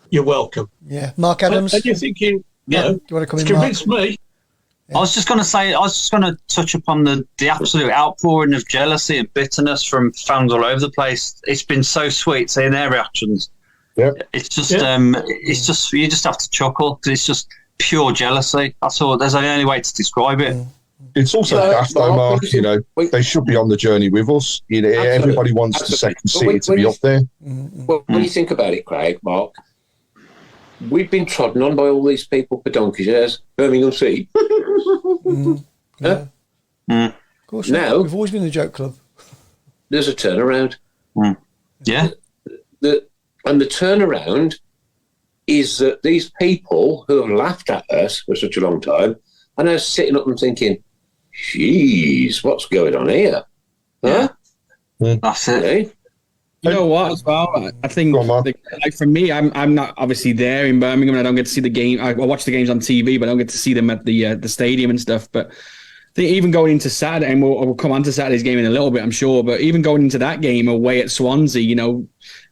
you're welcome. Yeah, Mark Adams. And you're thinking, do you want to come in, convince me. I was just going to touch upon the absolute outpouring of jealousy and bitterness from fans all over the place. It's been so sweet seeing their reactions. Yeah, it's just you just have to chuckle because it's just pure jealousy. That's all. There's the only way to describe it. It's also daft, though, Mark. They should be on the journey with us. Everybody wants the second city to be up there. Well, when you think about it, Craig, Mark, we've been trodden on by all these people for donkey's years. Birmingham City. Of course, now we've always been the joke club. There's a turnaround. Yeah. And the turnaround is that these people who have laughed at us for such a long time are now sitting up and thinking, "Jeez, what's going on here?" Huh? That's it. You know what? As well, I think like for me, I'm not obviously there in Birmingham, and I don't get to see the game. I watch the games on TV, but I don't get to see them at the stadium and stuff. But I think even going into Saturday, and we'll come on to Saturday's game in a little bit, I'm sure. But even going into that game away at Swansea,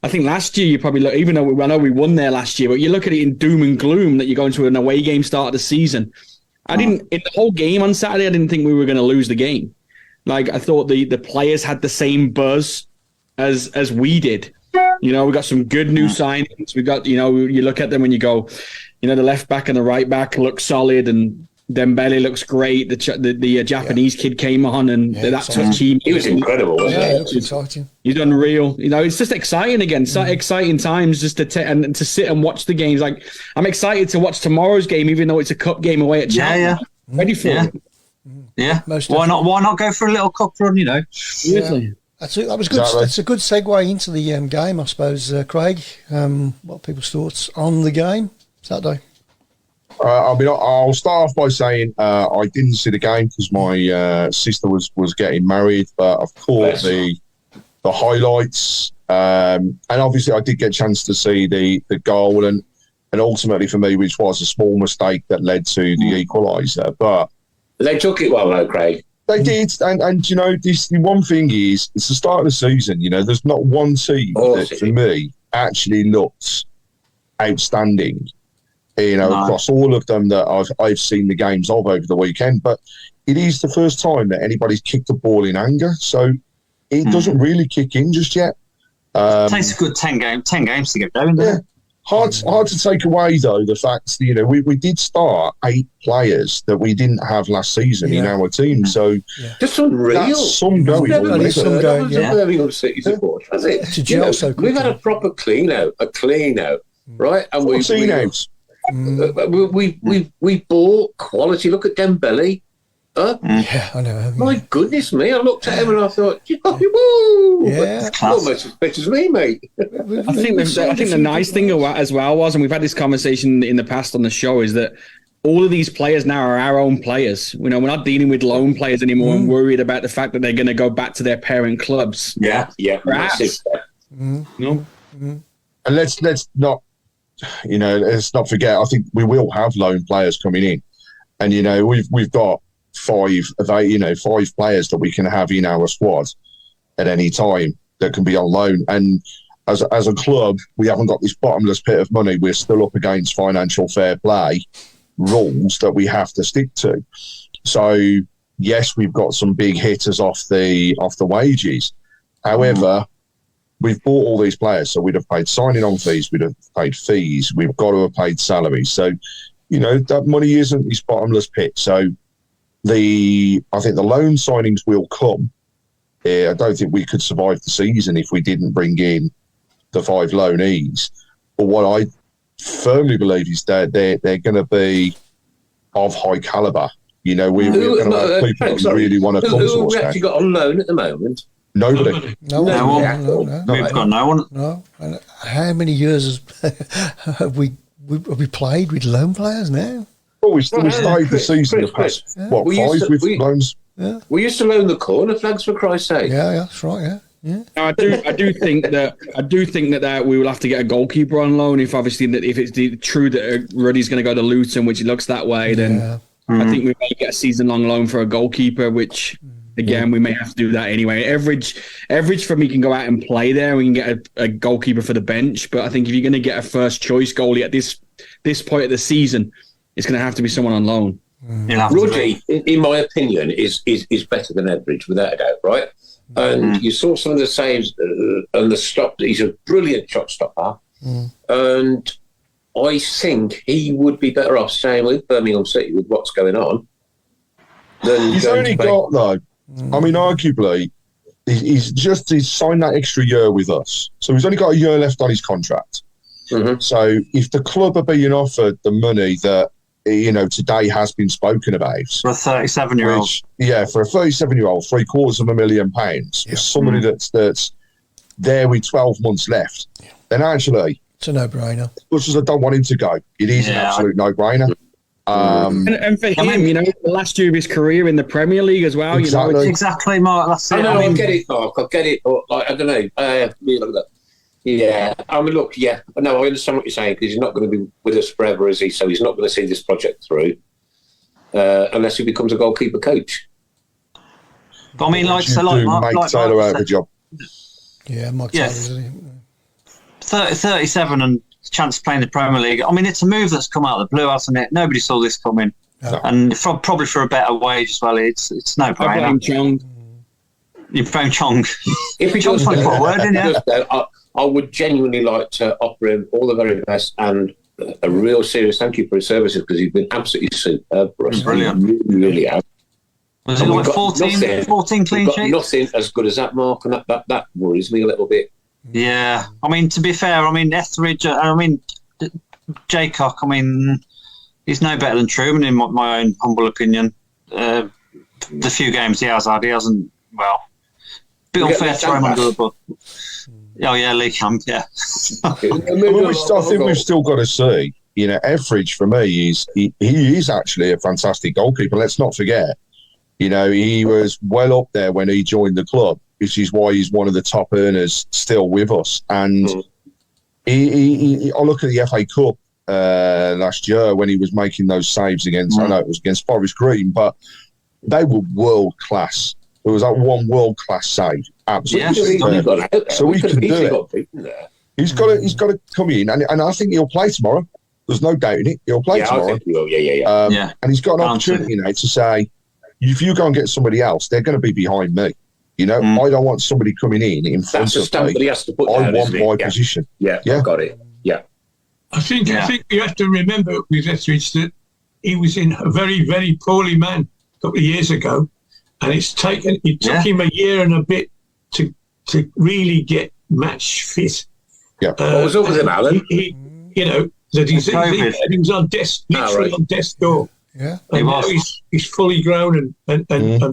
I think last year you probably look. Even though I know we won there last year, but you look at it in doom and gloom that you're going to an away game start of the season. In the whole game on Saturday, I didn't think we were going to lose the game. Like I thought the players had the same buzz as we did. We got some good new signings. We got, you look at them and you go, the left back and the right back look solid, and Dembele looks great. The Japanese kid came on, and that's what he was incredible. Wasn't he? It was exciting. He's unreal. It's just exciting again. Exciting times just to sit and watch the games. Like I'm excited to watch tomorrow's game, even though it's a cup game away at Cheltenham. Ready for it. Yeah. Why not go for a little cup run? Seriously. That was good. Exactly. That's a good segue into the game, I suppose. Craig, what are people's thoughts on the game Saturday? I'll start off by saying I didn't see the game because my sister was getting married, but I've caught the highlights, and obviously I did get a chance to see the goal, and ultimately for me, which was a small mistake that led to the equaliser, but they took it well, though, Craig. They did, and the one thing is, it's the start of the season. There's not one team that, for me, actually looks outstanding. Across all of them that I've seen the games of over the weekend. But it is the first time that anybody's kicked a ball in anger, so it doesn't really kick in just yet. It takes a good 10 games to get going, doesn't it? Hard to take away, though, the fact that, we did start 8 players that we didn't have last season in our team. So just unreal. That's some going. Birmingham City support, has it? We've had a proper clean out, right? And we bought quality. Look at Dembele. Yeah, I know. My goodness me! I looked at him and I thought, woo! Yeah, almost as fit as me, mate. I think the nice thing as well was, and we've had this conversation in the past on the show, is that all of these players now are our own players. We're not dealing with loan players anymore and worried about the fact that they're going to go back to their parent clubs. Yeah, massive. And let's not forget. I think we will have loan players coming in, and we've got 5 players that we can have in our squad at any time that can be on loan. And as a club, we haven't got this bottomless pit of money. We're still up against financial fair play rules that we have to stick to. So yes, we've got some big hitters off the wages. However, we've bought all these players, so we'd have paid signing on fees, we'd have paid fees, we've got to have paid salaries. So, that money isn't this bottomless pit. So I think the loan signings will come. I don't think we could survive the season if we didn't bring in the 5 loanees. But what I firmly believe is that they're going to be of high calibre. We're going to have people that really want to come to us. Who actually got on loan at the moment? Nobody. No one. We've got no one. No. And how many years have we played with loan players now? Well, we started the season the past, 5 with loans? Yeah. We used to loan the corner flags, for Christ's sake. Yeah, that's right, yeah. I do think that we will have to get a goalkeeper on loan if it's true that Ruddy's going to go to Luton, which it looks that way. Then I think we may get a season-long loan for a goalkeeper, which again we may have to do that anyway. Average for me can go out and play there. We can get a goalkeeper for the bench, but I think if you're going to get a first-choice goalie at this point of the season, it's going to have to be someone on loan. Ruddy, in my opinion, is better than Edridge, without a doubt, right? And you saw some of the saves and the stop. He's a brilliant shot stopper. And I think he would be better off staying with Birmingham City with what's going on. He's only got, though, I mean, arguably, he's signed that extra year with us. So he's only got a year left on his contract. Mm-hmm. So if the club are being offered the money that, today has been spoken about. For a 37-year-old. Yeah, for a 37-year-old, £750,000, for somebody that's there with 12 months left, then actually... It's a no-brainer. As much as I don't want him to go, it is an absolute no-brainer. And for him, the last year of his career in the Premier League as well. Exactly, exactly, Mark. That's it. I get it, Mark. I get it. I don't know. Yeah. I mean, look, I understand what you're saying, because he's not going to be with us forever, is he? So he's not going to see this project through unless he becomes a goalkeeper coach. But I mean, Mike Taylor out of the job. Yeah, Mike Taylor. 37 and chance of playing the Premier League. I mean, it's a move that's come out of the blue, hasn't it? Nobody saw this coming, and probably for a better wage as well. It's no brainer. You blame Chong. If he does put a word in, I would genuinely like to offer him all the very best and a real serious thank you for his services, because he's been absolutely superb for us. Brilliant, really have. Was it like 14 clean sheets? Nothing as good as that, Mark, and that worries me a little bit. Yeah, I mean, to be fair, Etheridge, Jaycock, he's no better than Truman in my own humble opinion. The few games he hasn't, bit unfair to throw him under the bus. Oh, yeah, Lee Camp, yeah. I think we've still got to see, Etheridge for me he is actually a fantastic goalkeeper. Let's not forget, he was well up there when he joined the club, which is why he's one of the top earners still with us. And I look at the FA Cup last year when he was making those saves against, I know it was against Forest Green, but they were world class. There was that one world class save. Absolutely. So he can do it. He's got to come in, and I think he'll play tomorrow. There's no doubt in it. He'll play tomorrow. I think he will. Yeah. And he's got an opportunity now to say, if you go and get somebody else, they're going to be behind me. I don't want somebody coming in front of me. Has to put I down, want my position. Yeah, I got it. Yeah. I think you have to remember with Etheridge that he was in a very, very poorly man a couple of years ago, and it took him a year and a bit to really get match fit. Yeah. What was up with him, Alan? He was on death's door. Yeah, and he's fully grown and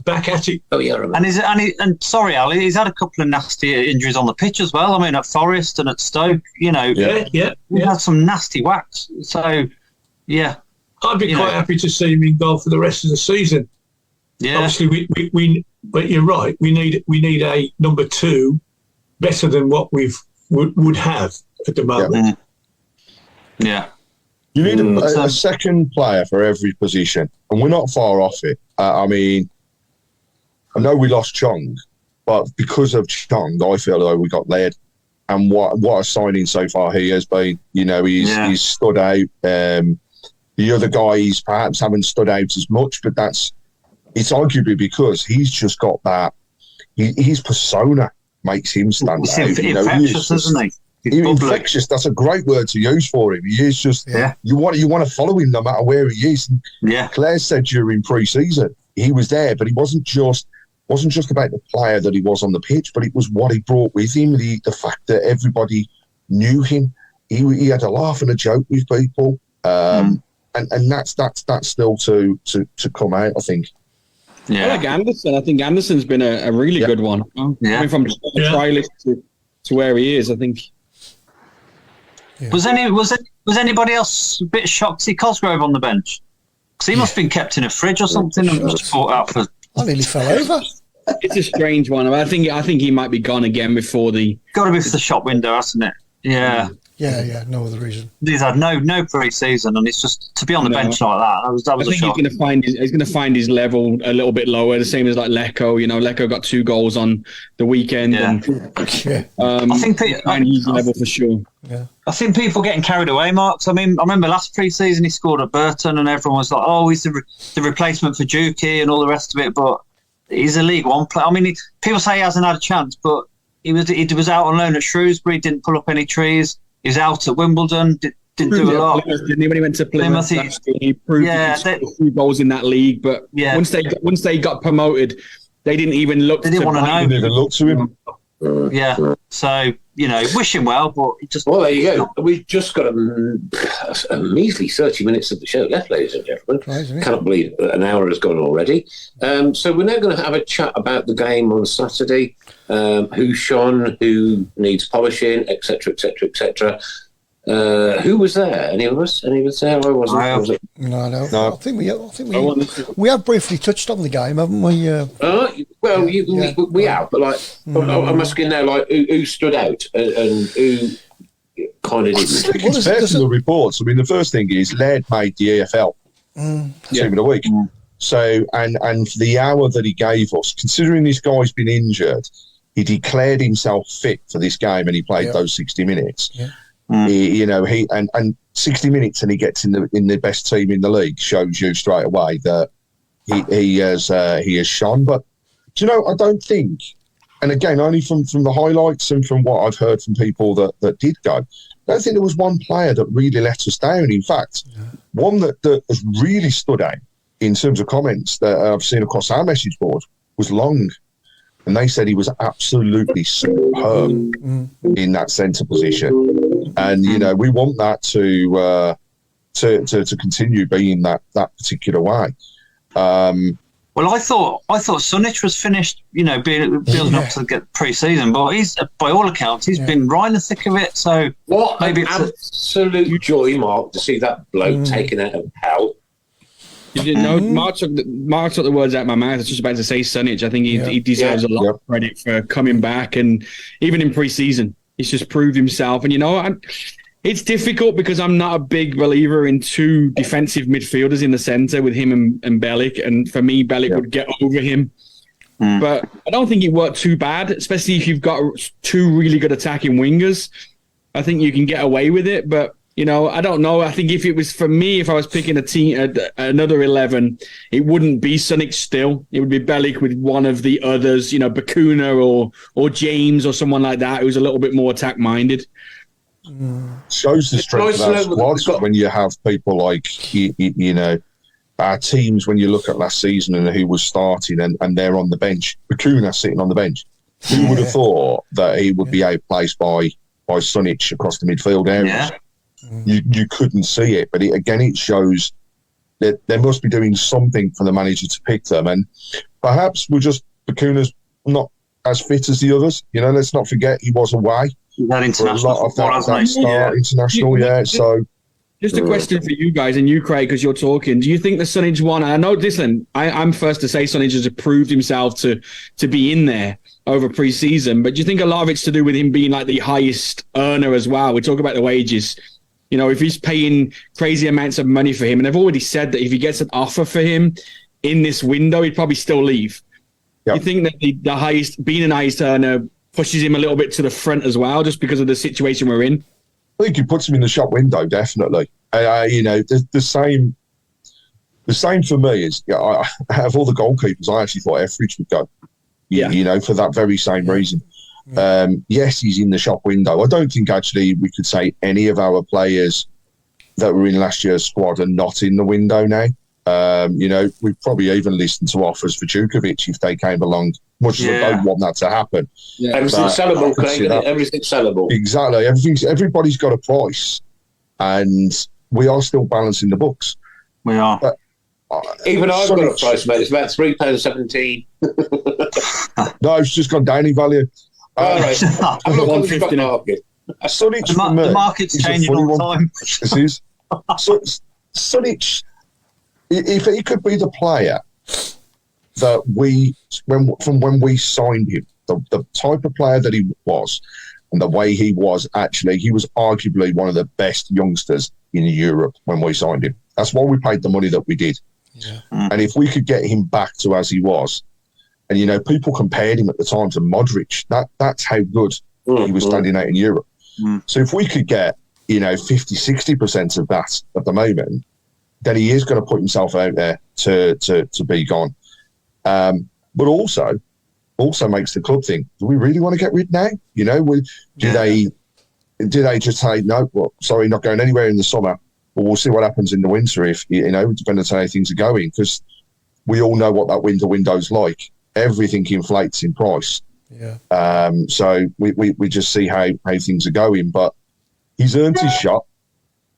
back at it. Oh yeah, and sorry, Ali, he's had a couple of nasty injuries on the pitch as well. At Forest and at Stoke, we had some nasty whacks. So, yeah, I'd be quite happy to see him in goal for the rest of the season. Yeah, obviously we but you're right. We need a number 2 better than what would have at the moment. Yeah. You need a second player for every position, and we're not far off it. I know we lost Chong, but because of Chong, I feel like we got led. And what a signing so far he has been. He's stood out. The other guys perhaps haven't stood out as much, but it's arguably because he's just got that. His persona makes him stand out. Infectious, isn't he? Infectious. That's a great word to use for him. He is just. You want to follow him no matter where he is. And Claire said during pre-season he was there, but he wasn't just about the player that he was on the pitch, but it was what he brought with him. The fact that everybody knew him. He had a laugh and a joke with people, and that's still to come out, I think. Yeah, I like Anderson. I think Anderson's been a really good one. Coming from trialist to where he is, I think. Yeah. Was anybody else a bit shocked to see Cosgrove on the bench? Because he must have been kept in a fridge or something and just brought out for. I nearly fell over. It's a strange one. I think he might be gone again before the. Got to be for the shop window, hasn't it? Yeah. Yeah. No other reason. He's had no pre-season, and it's just to be on the bench like that. That was I think he's going to find his level a little bit lower, the same as like Lecco. Lecco got 2 goals on the weekend. Yeah. I think his level for sure. Yeah. I think people getting carried away, Mark. I remember last pre-season he scored at Burton, and everyone was like, "Oh, he's the replacement for Dukey and all the rest of it." But he's a League One player. People say he hasn't had a chance, but he was out on loan at Shrewsbury. Didn't pull up any trees. He was out at Wimbledon. didn't do a lot. Didn't he, when he went to Plymouth? He proved he scored goals in that league. But once they got promoted, they didn't even look. They didn't want to know. They didn't even look to him. So wish him well, but it just. Well, there you go. We've just got a measly 30 minutes of the show left, ladies and gentlemen. Cannot believe an hour has gone already. So we're now going to have a chat about the game on Saturday. Who shone, who needs polishing, etc., etc., etc. Who was there? Any of us? Any of us there? I wasn't. No. I think we have briefly touched on the game, haven't we? We have, but I'm asking now, who stood out and who kind of didn't. Compared to the reports, I mean, the first thing is Laird made the EFL team of the week. So, and for the hour that he gave us, considering this guy's been injured, he declared himself fit for this game and he played those 60 minutes. Yeah. He 60 minutes and he gets in the best team in the league shows you straight away that he has shone. But do you know, I don't think, and again, only from the highlights and from what I've heard from people that did go, I don't think there was one player that really let us down. In fact, one that has really stood out in terms of comments that I've seen across our message board was Long. And they said he was absolutely superb in that centre position. And, we want that to continue being that particular way. Well, I thought Sunich was finished, building up to get pre-season, but he's, by all accounts, he's been right in the thick of it. So what maybe it's absolute joy, Mark, to see that bloke taken out of hell. You didn't know Mark took the words out of my mouth. I was just about to say Sunich. I think he deserves a lot of credit for coming back, and even in pre-season, he's just proved himself. And it's difficult because I'm not a big believer in two defensive midfielders in the centre with him and Bellick. And for me, Bellick would get over him. But I don't think it worked too bad, especially if you've got two really good attacking wingers. I think you can get away with it, but. I don't know. I think if it was for me, if I was picking a team, another 11, it wouldn't be Sunich still. It would be Bellick with one of the others, Bakuna or James or someone like that who's a little bit more attack-minded. Shows the strength of our squads when you have people like, our teams, when you look at last season and who was starting and they're on the bench. Bakuna sitting on the bench. Who would have thought that he would be outplaced by Sunich across the midfield areas? Yeah. You couldn't see it, but it shows that they must be doing something for the manager to pick them, and perhaps Bakuna's not as fit as the others. Let's not forget he was away. That international international, So just a question for you guys and you, Craig, because you're talking. Do you think the Sunich one? I know, listen, I'm first to say Sunich has proved himself to be in there over pre-season, but do you think a lot of it's to do with him being like the highest earner as well? We talk about the wages. If he's paying crazy amounts of money for him, and they've already said that if he gets an offer for him in this window, he'd probably still leave. Yep. You think that the highest, being an highest earner, pushes him a little bit to the front as well, just because of the situation we're in? I think it puts him in the shop window, definitely. The same for me is, out of all the goalkeepers, I actually thought Etheridge would go. For that very same reason. Yes, he's in the shop window. I don't think actually we could say any of our players that were in last year's squad are not in the window now. We've probably even listened to offers for Djukovic if they came along, much as I don't want that to happen. Yeah. Everything's sellable, Craig. Everything's sellable. Exactly. Everybody's got a price, and we are still balancing the books. We are. But, even I've got a price, mate. It's about £3.17. No, it's just gone down in value. All right. I'm not on the stock market. The market's changing all the time. This is. Sunich, if he could be the player that when we signed him, the type of player that he was and the way he was, actually, he was arguably one of the best youngsters in Europe when we signed him. That's why we paid the money that we did. Yeah. And if we could get him back to as he was, and, people compared him at the time to Modric, that's how good he was standing out in Europe. So if we could get, 50-60% of that at the moment, then he is going to put himself out there to be gone. But also makes the club think, do we really want to get rid now? Do they do they just say, no, well, sorry, not going anywhere in the summer? Well, we'll see what happens in the winter if, depending on how things are going, because we all know what that window's like. Everything inflates in price. Yeah. So we just see how things are going. But he's earned his shot,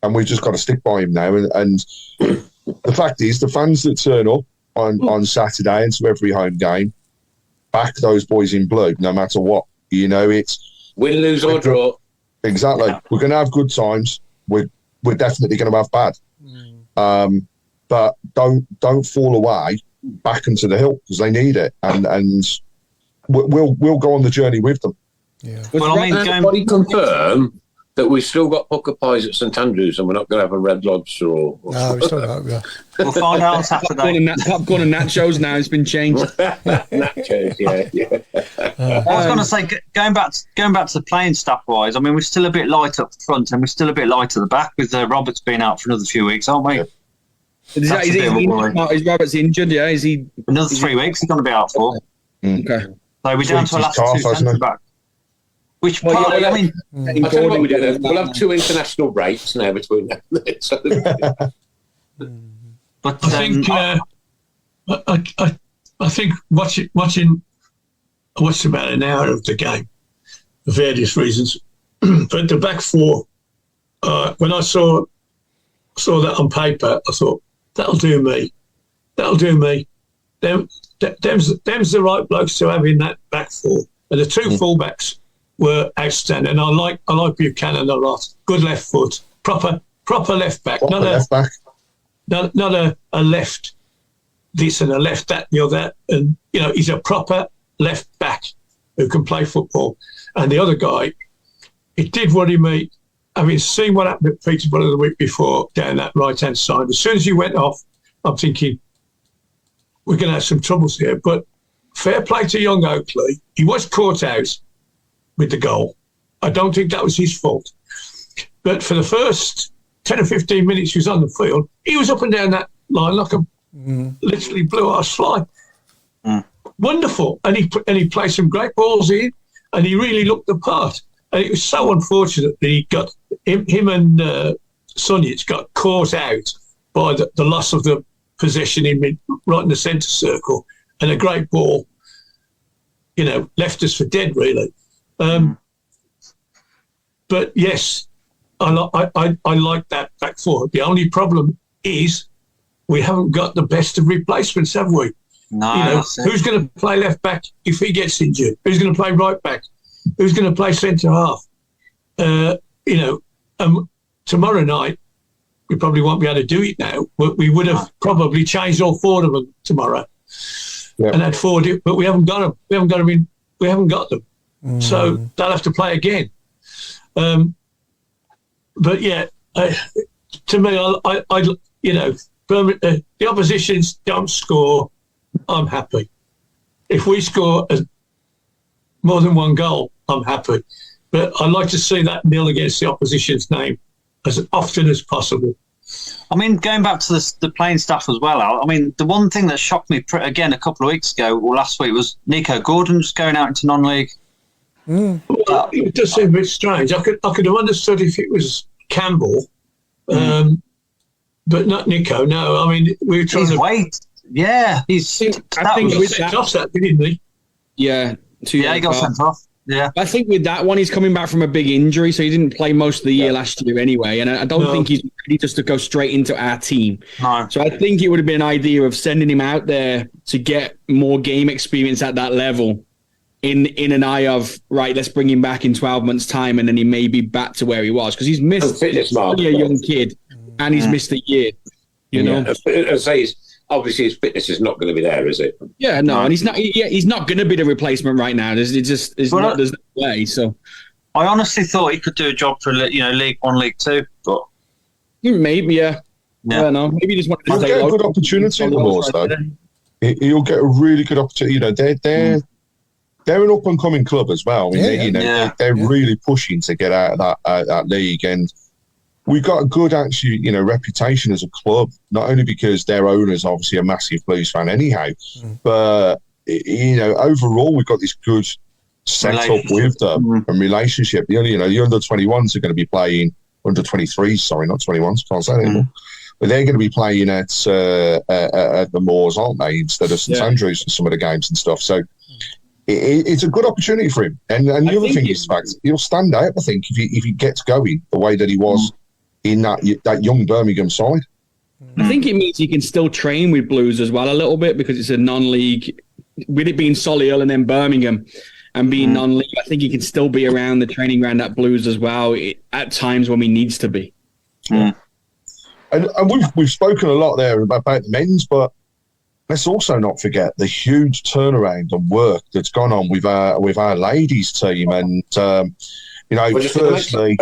and we've just got to stick by him now. And the fact is, the fans that turn up on Saturday into every home game back those boys in blue, no matter what. It's win, lose or draw. Exactly. Yeah. We're going to have good times. We're definitely going to have bad. But don't fall away back into the hill, because they need it, and we'll go on the journey with them. Yeah. Well, anybody confirm that we've still got poker pies at St Andrews and we're not going to have a Red Lobster or no, we still got. Yeah. We'll find out on Saturday. Popcorn and nachos now has been changed. Nachos, yeah. I was going to say, going back to the playing staff wise, I mean, we're still a bit light up front and we're still a bit light at the back with Roberts being out for another few weeks, aren't we? Yeah. Is Roberts injured? Yeah, is he? Another 3 weeks he's going to be out for. Okay. So we're down to our last two centre back. Which part? I mean, I tell you what we do. We'll have 2 international breaks now between them. But I think watching. I watched about an hour of the game for various reasons. But the back four, when I saw that on paper, I thought, that'll do me. Them's the right blokes to have in that back four. And the 2 fullbacks were outstanding. I like Buchanan a lot. Good left foot, proper left back. Not a left this and a left that, the other. And he's a proper left back who can play football. And the other guy, it did worry me. Having seen what happened at Peterborough the week before down that right-hand side, as soon as he went off, I'm thinking, we're going to have some troubles here. But fair play to young Oakley. He was caught out with the goal. I don't think that was his fault. But for the first 10 or 15 minutes he was on the field, he was up and down that line like a literally blue-ass fly. Wonderful. And he played some great balls in, and he really looked the part. And it was so unfortunate that he got him and Sunic got caught out by the loss of the possession right in the centre circle, and a great ball, left us for dead, really. But yes, I like that back four. The only problem is we haven't got the best of replacements, have we? No. Who's going to play left back if he gets injured? Who's going to play right back? Who's going to play centre half? Tomorrow night, we probably won't be able to do it now, but we would have probably changed all 4 of them tomorrow and had 4, but we haven't got them. We haven't got them. So they'll have to play again. But yeah, to me, the oppositions don't score, I'm happy. If we score more than 1 goal, I'm happy. But I'd like to see that nil against the opposition's name as often as possible. I mean, going back to the playing staff as well, Al, I mean, the one thing that shocked me, again, a couple of weeks ago, or last week, was Nico Gordon just going out into non-league. Well, it does seem a bit strange. I could have understood if it was Campbell, but not Nico. No, I mean, we were trying to wait. Yeah, I think he was sent off that, didn't he? Yeah, he got sent off. Yeah, I think with that one, he's coming back from a big injury, so he didn't play most of the year last year anyway. And I don't think he's ready just to go straight into our team. No. So I think it would have been an idea of sending him out there to get more game experience at that level, in an eye of, right, let's bring him back in 12 months' time, and then he may be back to where he was, because he's missed. He's only a young kid, and he's missed a year. You know, I say obviously his fitness is not going to be there, is it? Yeah, no, and he's not going to be the replacement right now. There's no way. So I honestly thought he could do a job for League 1, League 2, but maybe, yeah. I don't know. Maybe he just wanted to He'll get a good opportunity in the Horse, though. He'll get a really good opportunity. They're an up and coming club as well. They're really pushing to get out of that league, and we've got a good reputation as a club, not only because their owner's obviously a massive Blues fan anyhow, but overall we've got this good set up with them and relationship. The under 21s are going to be playing under 23s. Sorry, not 21s. Can't say that anymore. But they're going to be playing at the Moors, aren't they, instead of St Andrews in some of the games and stuff. So it's a good opportunity for him. And the other thing is the fact he'll stand out, I think, if he gets going the way that he was in that young Birmingham side. I think it means he can still train with Blues as well a little bit, because it's a non-league. With it being Solihull and then Birmingham and being non-league, I think he can still be around the training ground at Blues as well at times when he needs to be. And we've spoken a lot there about the men's, but let's also not forget the huge turnaround and work that's gone on with our ladies team. And firstly,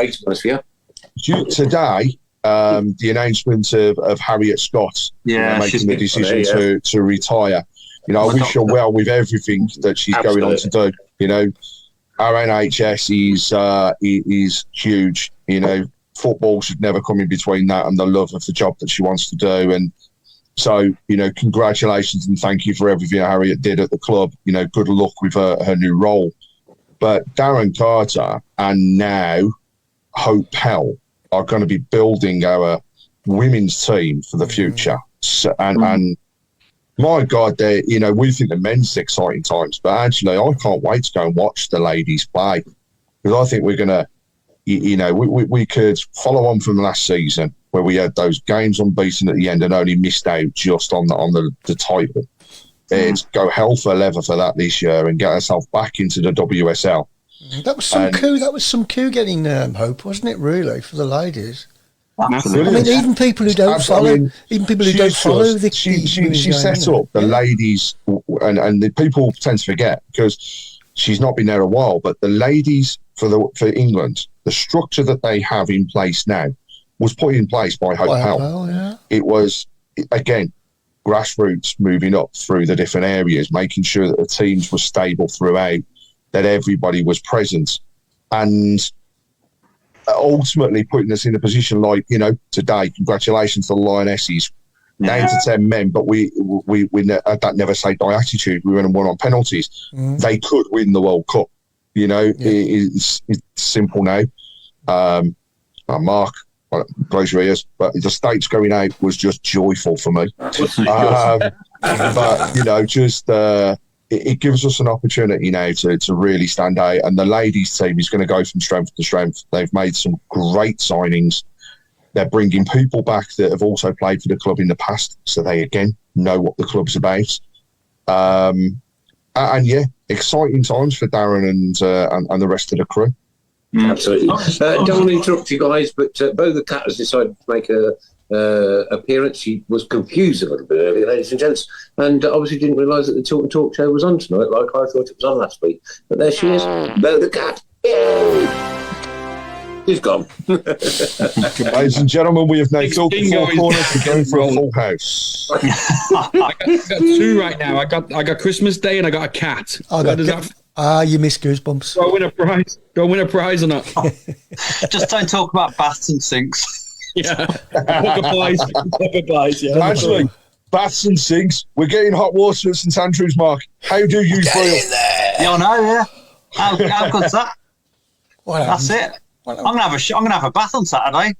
today, the announcement of Harriet Scott making the decision to retire. I wish her well with everything that she's going on to do. Our NHS is huge. Football should never come in between that and the love of the job that she wants to do. And so, congratulations and thank you for everything Harriet did at the club. Good luck with her new role. But Darren Carter and now Hope Pell are going to be building our women's team for the future. And my God, we think the men's exciting times, but actually I can't wait to go and watch the ladies play, because I think we're going to, we could follow on from last season where we had those games unbeaten at the end and only missed out just on the title. It's go hell for leather for that this year and get ourselves back into the WSL. That was some coup. That was some coup getting Hope, wasn't it? Really, for the ladies. Absolutely. I mean, even people who don't follow, she set up the ladies, and the people tend to forget because she's not been there a while. But the ladies for England, the structure that they have in place now was put in place by Hope Pell. Yeah. It was again grassroots, moving up through the different areas, making sure that the teams were stable throughout, that everybody was present, and ultimately putting us in a position like, today, congratulations to the Lionesses, down to 10 men, but we had that never say die attitude. We went and won on penalties. They could win the World Cup. It's simple now. Mark, close your ears, but the stakes going out was just joyful for me. It gives us an opportunity now to really stand out, and the ladies team is going to go from strength to strength. They've made some great signings. They're bringing people back that have also played for the club in the past, so they again know what the club's about. Exciting times for Darren and the rest of the crew. Absolutely. Don't want to interrupt you guys, but Bo the Cat has decided to make a appearance. She was confused a little bit earlier, ladies and gents, and obviously didn't realise that the Tilton Talk Show was on tonight, like I thought it was on last week. But there she is, Bo the Cat. Yay! She's gone. Ladies and gentlemen, we have now filled the four corners to go for a full house. I got two right now. I got Christmas Day and I got a cat. You missed Goosebumps. Do I win a prize? Do I win a prize or not? Just don't talk about baths and sinks. Yeah. Actually, baths and sinks. We're getting hot water at St Andrews, Mark. How do you feel? Yeah, I know. Yeah. How good's that? That's it. I'm gonna have a bath on Saturday.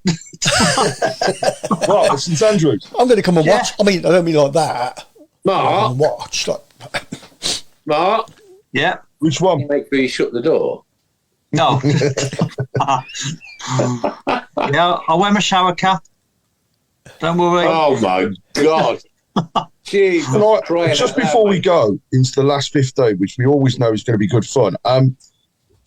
What, at St Andrews? I'm going to come and watch. I mean, I don't mean like that. Mark, watch. Mark. Yeah. Which one? You make sure you shut the door. No. Yeah, I'll wear my shower cap. Don't worry. Oh my God. Jeez. Just before we go into the last 15, which we always know is going to be good fun,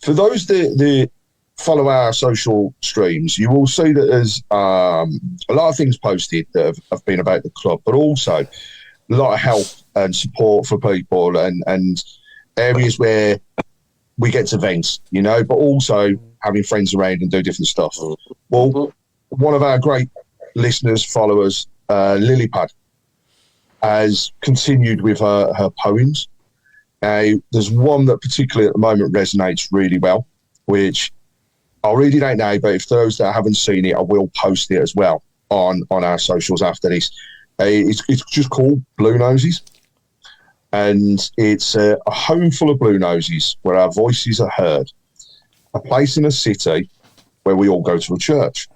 for those that follow our social streams, you will see that there's a lot of things posted that have been about the club, but also a lot of help and support for people and areas where we get to vent, but also having friends around and do different stuff. Well, one of our great listeners, followers, Lilypad, has continued with her poems. There's one that particularly at the moment resonates really well, which I'll read it out now, but if those that haven't seen it, I will post it as well on our socials after this. It's just called Blue Noses. And it's a home full of blue noses where our voices are heard. A place in a city where we all go to a church.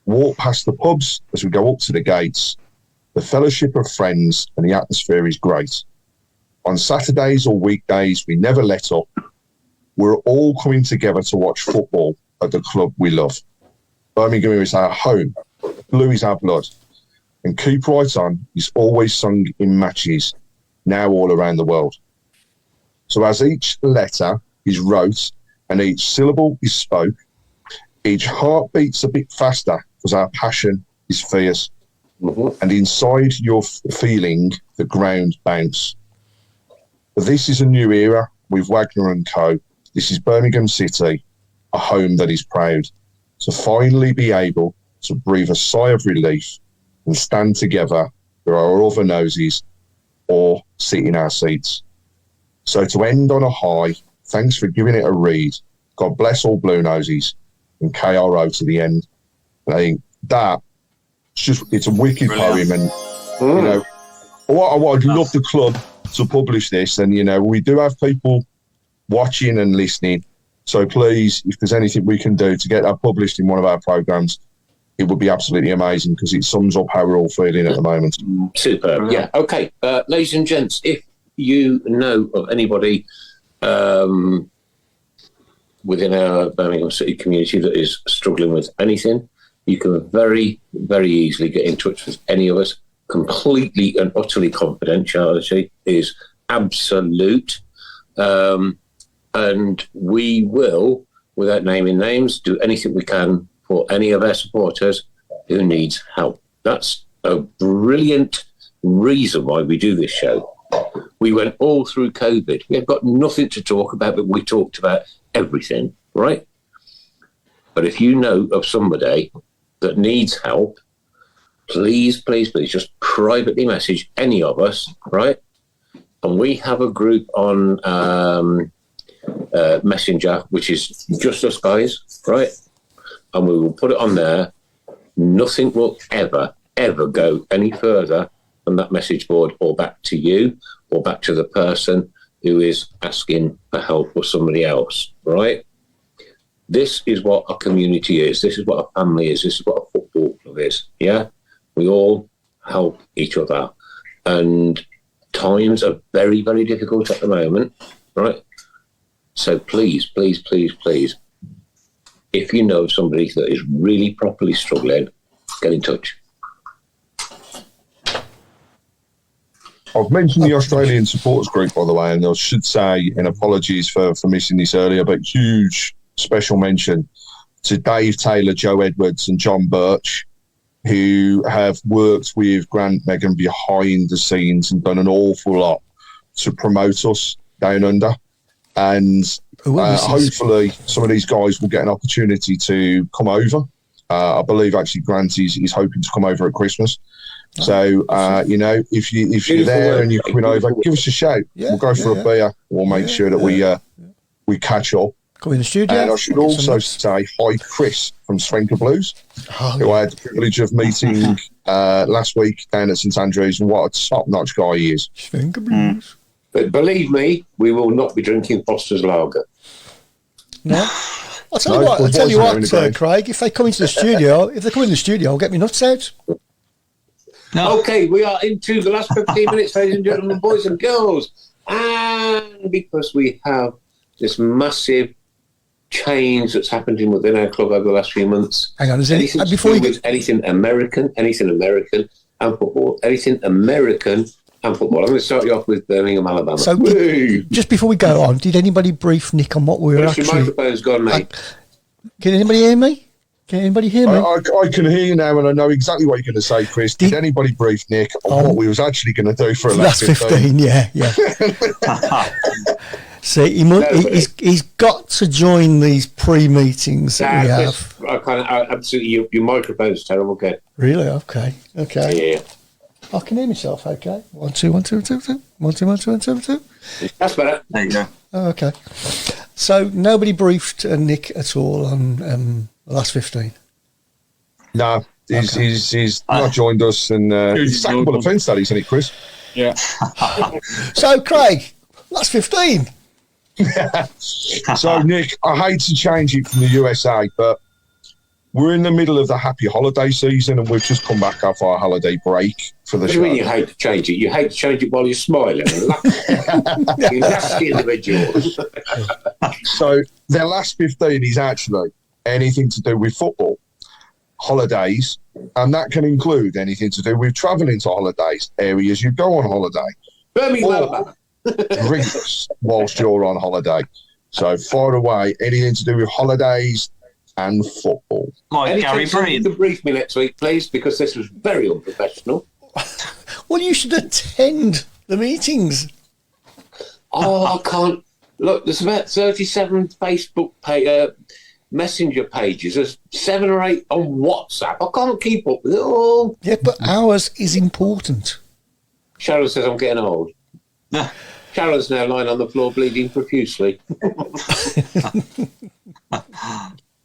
Walk past the pubs as we go up to the gates. The fellowship of friends and the atmosphere is great. On Saturdays or weekdays, we never let up. We're all coming together to watch football at the club we love. Birmingham is our home. Blue is our blood. And Keep Right On is always sung in matches, now all around the world. So as each letter is wrote and each syllable is spoke, each heart beats a bit faster because our passion is fierce. And inside your feeling, the ground bounce. But this is a new era with Wagner & Co. This is Birmingham City, a home that is proud to finally be able to breathe a sigh of relief and stand together where our other noses or sit in our seats. So to end on a high, thanks for giving it a read. God bless all blue noses and KRO to the end. And I think that it's a wicked poem, and you know, I'd love the club to publish this, and you know, we do have people watching and listening. So please, if there's anything we can do to get that published in one of our programs, it would be absolutely amazing because it sums up how we're all feeling at the moment. Superb. Yeah. Okay, ladies and gents, if you know of anybody within our Birmingham City community that is struggling with anything, you can very, very easily get in touch with any of us. Completely and utterly confidentiality is absolute. And we will, without naming names, do anything we can for any of our supporters who needs help. That's a brilliant reason why we do this show. We went all through COVID. We have got nothing to talk about, but we talked about everything, right? But if you know of somebody that needs help, please, please, please just privately message any of us, right? And we have a group on Messenger, which is just us guys, right? And we will put it on there. Nothing will ever go any further than that message board or back to you or back to the person who is asking for help or somebody else, right? This is what a community is. This is what a family is. This is what a football club is, yeah? We all help each other. And times are very, very difficult at the moment, right? So please, please, please, please, if you know somebody that is really properly struggling, get in touch. I've mentioned the Australian supporters group, by the way, and I should say, and apologies for missing this earlier, but huge special mention to Dave Taylor, Joe Edwards and John Birch, who have worked with Grant Megan behind the scenes and done an awful lot to promote us down under. And hopefully some of these guys will get an opportunity to come over. I believe actually Grant is hoping to come over at Christmas. So, you know, if you're there and you're coming over, give us a shout. Yeah, we'll go for a beer. We'll make sure that we catch up. Come in the studio. And I should also say hi, Chris from Svenka Blues, who I had the privilege of meeting last week down at St Andrews, and what a top-notch guy he is. Svenka Blues. But believe me, we will not be drinking Foster's Lager. No. I'll tell you what, Craig, if they come into the studio, I'll get my nuts out. No. Okay, we are into the last 15 minutes, ladies and gentlemen, boys and girls. And because we have this massive change that's happened within our club over the last few months. Hang on, anything American and football, anything American and football. I'm going to start you off with Birmingham, Alabama. So, just before we go on, did anybody brief Nick on what we were actually... Your microphone's gone, mate. Can anybody hear me? Can anybody hear me? I can hear you now, and I know exactly what you're going to say, Chris. Did anybody brief Nick on what we was actually going to do for last 15? Yeah. See, he's got to join these pre-meetings that we have. Absolutely, your microphone's terrible, okay? Really? Okay. Yeah. I can hear myself, okay. 1 2 1 2 2 2. 1 2 1 2 1 2 2. That's better. There you go. Oh, okay. So nobody briefed Nick at all on the last 15? No, he's not joined us, and it's a sackable offence, that isn't it, Chris? Yeah. So, Craig, that's 15. So, Nick, I hate to change it from the USA, but we're in the middle of the happy holiday season and we've just come back off our holiday break for the show. What do you mean you hate to change it? You hate to change it while you're smiling. You nasty individual. So their last 15 is actually anything to do with football, holidays, and that can include anything to do with travelling to holidays, areas you go on holiday, Birmingham, Alabama. drinks whilst you're on holiday. So far away, anything to do with holidays and football. Like Gary Breen. You can brief me next week, please, because this was very unprofessional. Well, you should attend the meetings. Oh, I can't. Look, there's about 37 Facebook messenger pages. There's 7 or 8 on WhatsApp. I can't keep up with it all. Yeah, but ours is important. Sharon says I'm getting old. Sharon's now lying on the floor bleeding profusely.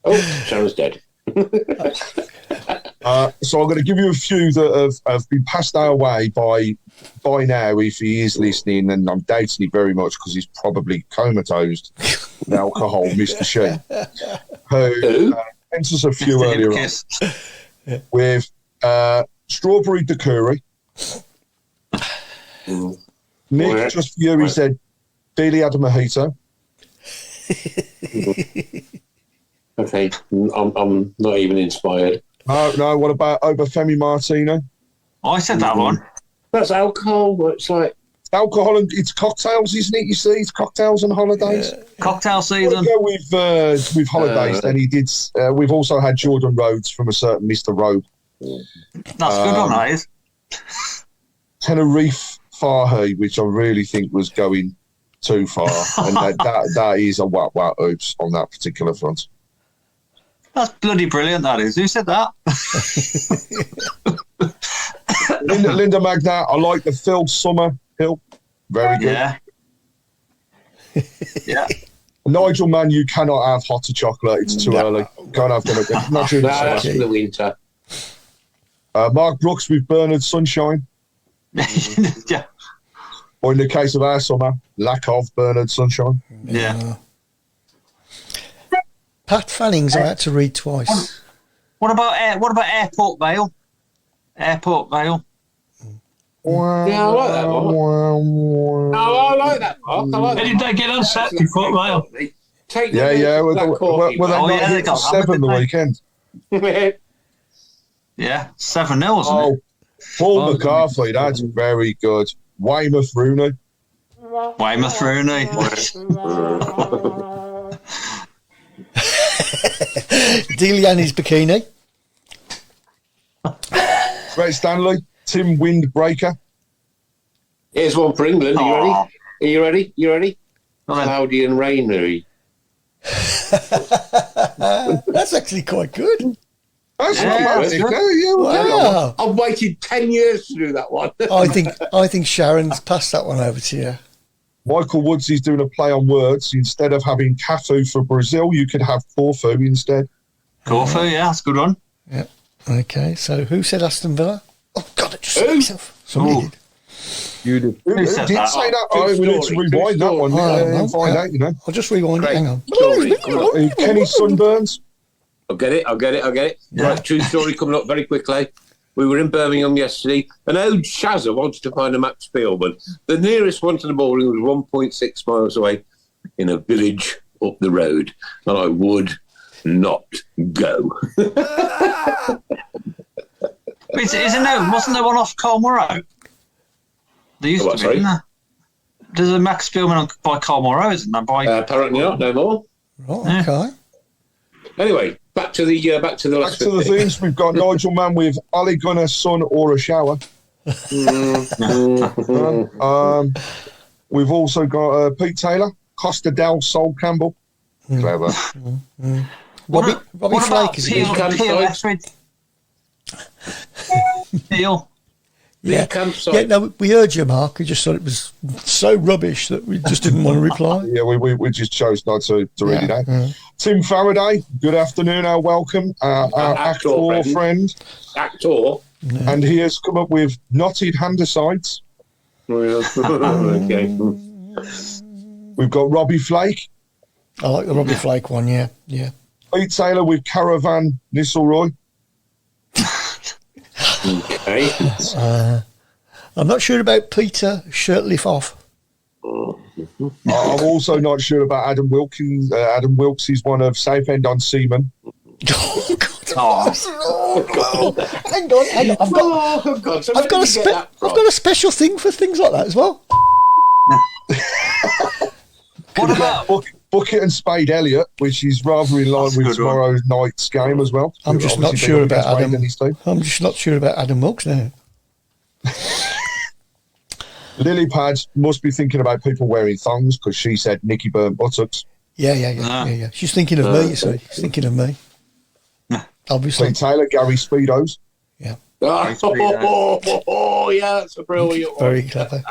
Oh, Sharon's dead. So I'm going to give you a few that have been passed our way by now, if he is listening, and I'm doubting it very much because he's probably comatose with alcohol, Mr. Sheen, who sent us a few earlier on with strawberry daiquiri. Nick, just for you, he said, Dealey had a mojito. Okay, I'm not even inspired. No, what about Obafemi Martino? I said that one. That's alcohol. It's like alcohol and it's cocktails, isn't it? You see, it's cocktails and holidays. Cocktail season. We'll go with holidays. Then he did. We've also had Jordan Rhodes from a certain Mr. Rowe. That's good on that is. Tenerife Fahy, which I really think was going too far, and that is a whack oops on that particular front. That's bloody brilliant, that is. Who said that? Linda Magna, I like the Phil Summer Hill. Very good. Yeah. Yeah. Nigel, man, you cannot have hotter chocolate. It's too early. Can't have them. Not during that's for the winter. Mark Brooks with Bernard Sunshine. Yeah. Or in the case of our summer, lack of Bernard Sunshine. Yeah. Pat Fanning's I had to read twice. What about Airport Vale? Airport Vale. Yeah, I like that one. No, I like that one. How did they get on Saturday, Port Vale? Yeah. They got 7 the weekend. Yeah, 7-0, isn't it? Paul McCarthy, that's very good. Weymouth Rooney. Delaney's bikini. Brett Stanley, Tim Windbreaker. Here's one for England. Are you ready? Cloudy and rainy. That's actually quite good. That's not bad. Yeah, wow. I've waited 10 years to do that one. I think Sharon's passed that one over to you. Michael Woods is doing a play on words. Instead of having Cafu for Brazil, you could have Corfu instead. Corfu, yeah, that's a good one. Yeah. Okay, so who said Aston Villa? Oh, God, I just said myself. Somebody did. You did. Who did say that? Good we need to rewind that one and find out, I'll just rewind it. Hang on. Kenny Sunburns. I'll get it. Yeah. Right, true story coming up very quickly. We were in Birmingham yesterday. An old Shazza wanted to find a Max Spielman. The nearest one to the bowling was 1.6 miles away in a village up the road. And I would not go. Wasn't there one off Colmorrow? There used to be, didn't there? There's a Max Spielman by Colmorrow, isn't there? Apparently not, no more. Oh, okay. Anyway, back to the last. Back to the things. We've got Nigel Mann with Ole Gunnar, Sun or a Shower. We've also got Pete Taylor, Costa del Sol Campbell. Clever. Robbie Flake is Peel. Yeah, no, we heard you, Mark. We just thought it was so rubbish that we just didn't want to reply. Yeah, we just chose not to read it out. Yeah. Tim Faraday, good afternoon, welcome. Our actor friend. Actor. Yeah. And he has come up with knotted handicides. Okay. We've got Robbie Flake. I like the Robbie Flake one, yeah. Pete Taylor with Caravan Nisselroy. Okay. I'm not sure about Peter Shirtliff off. I'm also not sure about Adam Wilkins. Adam Wilkes is one of Southend on Seaman. Oh, God. Hang on. I've got a special thing for things like that as well. What about Bucket and Spade Elliott, which is rather in line with tomorrow night's game as well? I'm just not sure about Adam. I'm just not sure about Adam Wilkes now. Lily Pads must be thinking about people wearing thongs because she said Nicky burnt buttocks. Yeah. She's thinking of me, you see. She's thinking of me. Obviously. Pete Taylor, Gary Speedos. Yeah. Oh, yeah, that's a brilliant one. Very clever.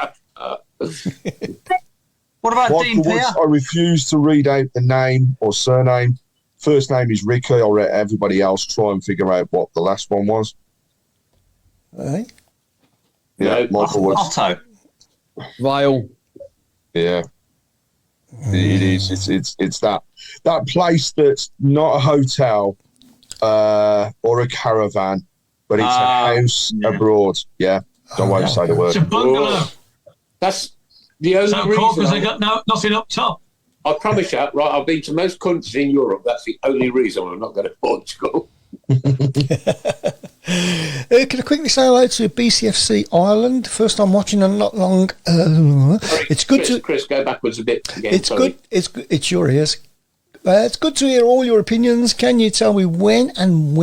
What about Dean Peer? I refuse to read out the name or surname. First name is Ricky. I'll let everybody else try and figure out what the last one was. Hey? Yeah, Michael Woods. Otto. Vile. Yeah. It is. It's that place that's not a hotel or a caravan, but it's a house abroad. Yeah. Don't wait to say the word. It's a bungalow. That's the only reason. Because they got nothing up top. I promise you, right, I've been to most countries in Europe. That's the only reason I'm not going to Portugal. Can I quickly say hello to BCFC Ireland? First time watching and not long. It's good Chris, go backwards a bit again. It's good. It's your ears. It's good to hear all your opinions. Can you tell me when and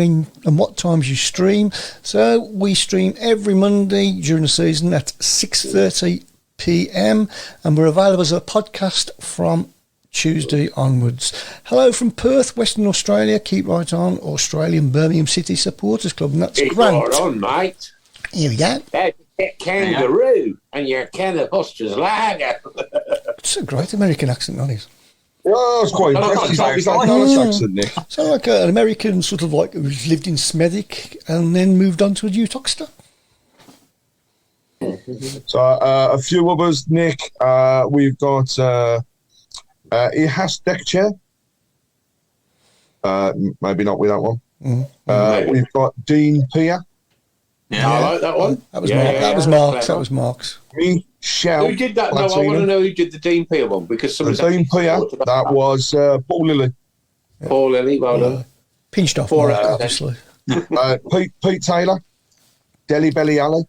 what times you stream? So we stream every Monday during the season at 6:30 p.m. and we're available as a podcast from Tuesday onwards. Hello from Perth, Western Australia. Keep right on, Australian Birmingham City Supporters Club. And that's Keep Grant. right on, mate. Here we go. Kangaroo and your Cannabuster's lager. It's a great American accent, that is. Oh, it's quite impressive. It's like Dallas accent, Nick. So like an American sort of like who's lived in Smethwick and then moved on to a Uttoxeter. So a few others, Nick. We've got it has deck chair. Maybe not with that one. We've got Dean Peer. Yeah, I like that one. That was Mark's. That was Mark's. Michelle. Who did that? No, I want to know who did the Dean Peer one because Dean Peer. That was Paul Lilly. Yeah. Paul Lilly, well done. Pinched off, Mark, obviously. Pete Taylor. Deli Belly Alley.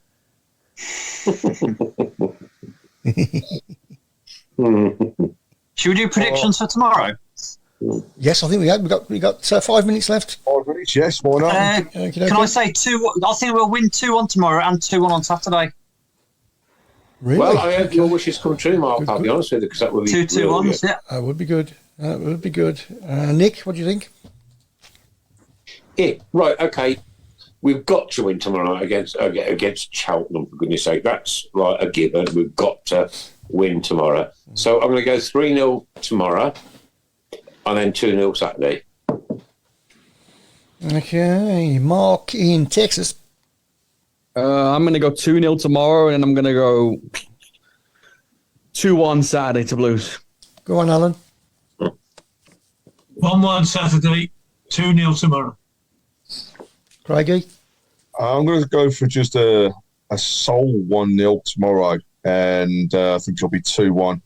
Should we do predictions for tomorrow? Yes, I think we got 5 minutes left. 5 minutes, yes, why not? Can I say 2? I think we'll win 2-1 tomorrow and 2-1 on Saturday. Really? Well, I hope your wishes come true, Mark. I'll be honest with you, because that would be 2-2-1s. Yeah, that would be good. That would be good. Nick, what do you think? Yeah, right. Okay, we've got to win tomorrow night against Cheltenham. For goodness' sake, that's like a given. We've got to win tomorrow. So I'm going to go 3-0 tomorrow, and then 2-0 Saturday. Okay, Mark in Texas. I'm going to go 2-0 tomorrow, and I'm going to go 2-1 Saturday to Blues. Go on, Alan. 1-1 Saturday, 2-0 tomorrow. Craigie? I'm going to go for just a sole 1-0 tomorrow, and I think it'll be 2-1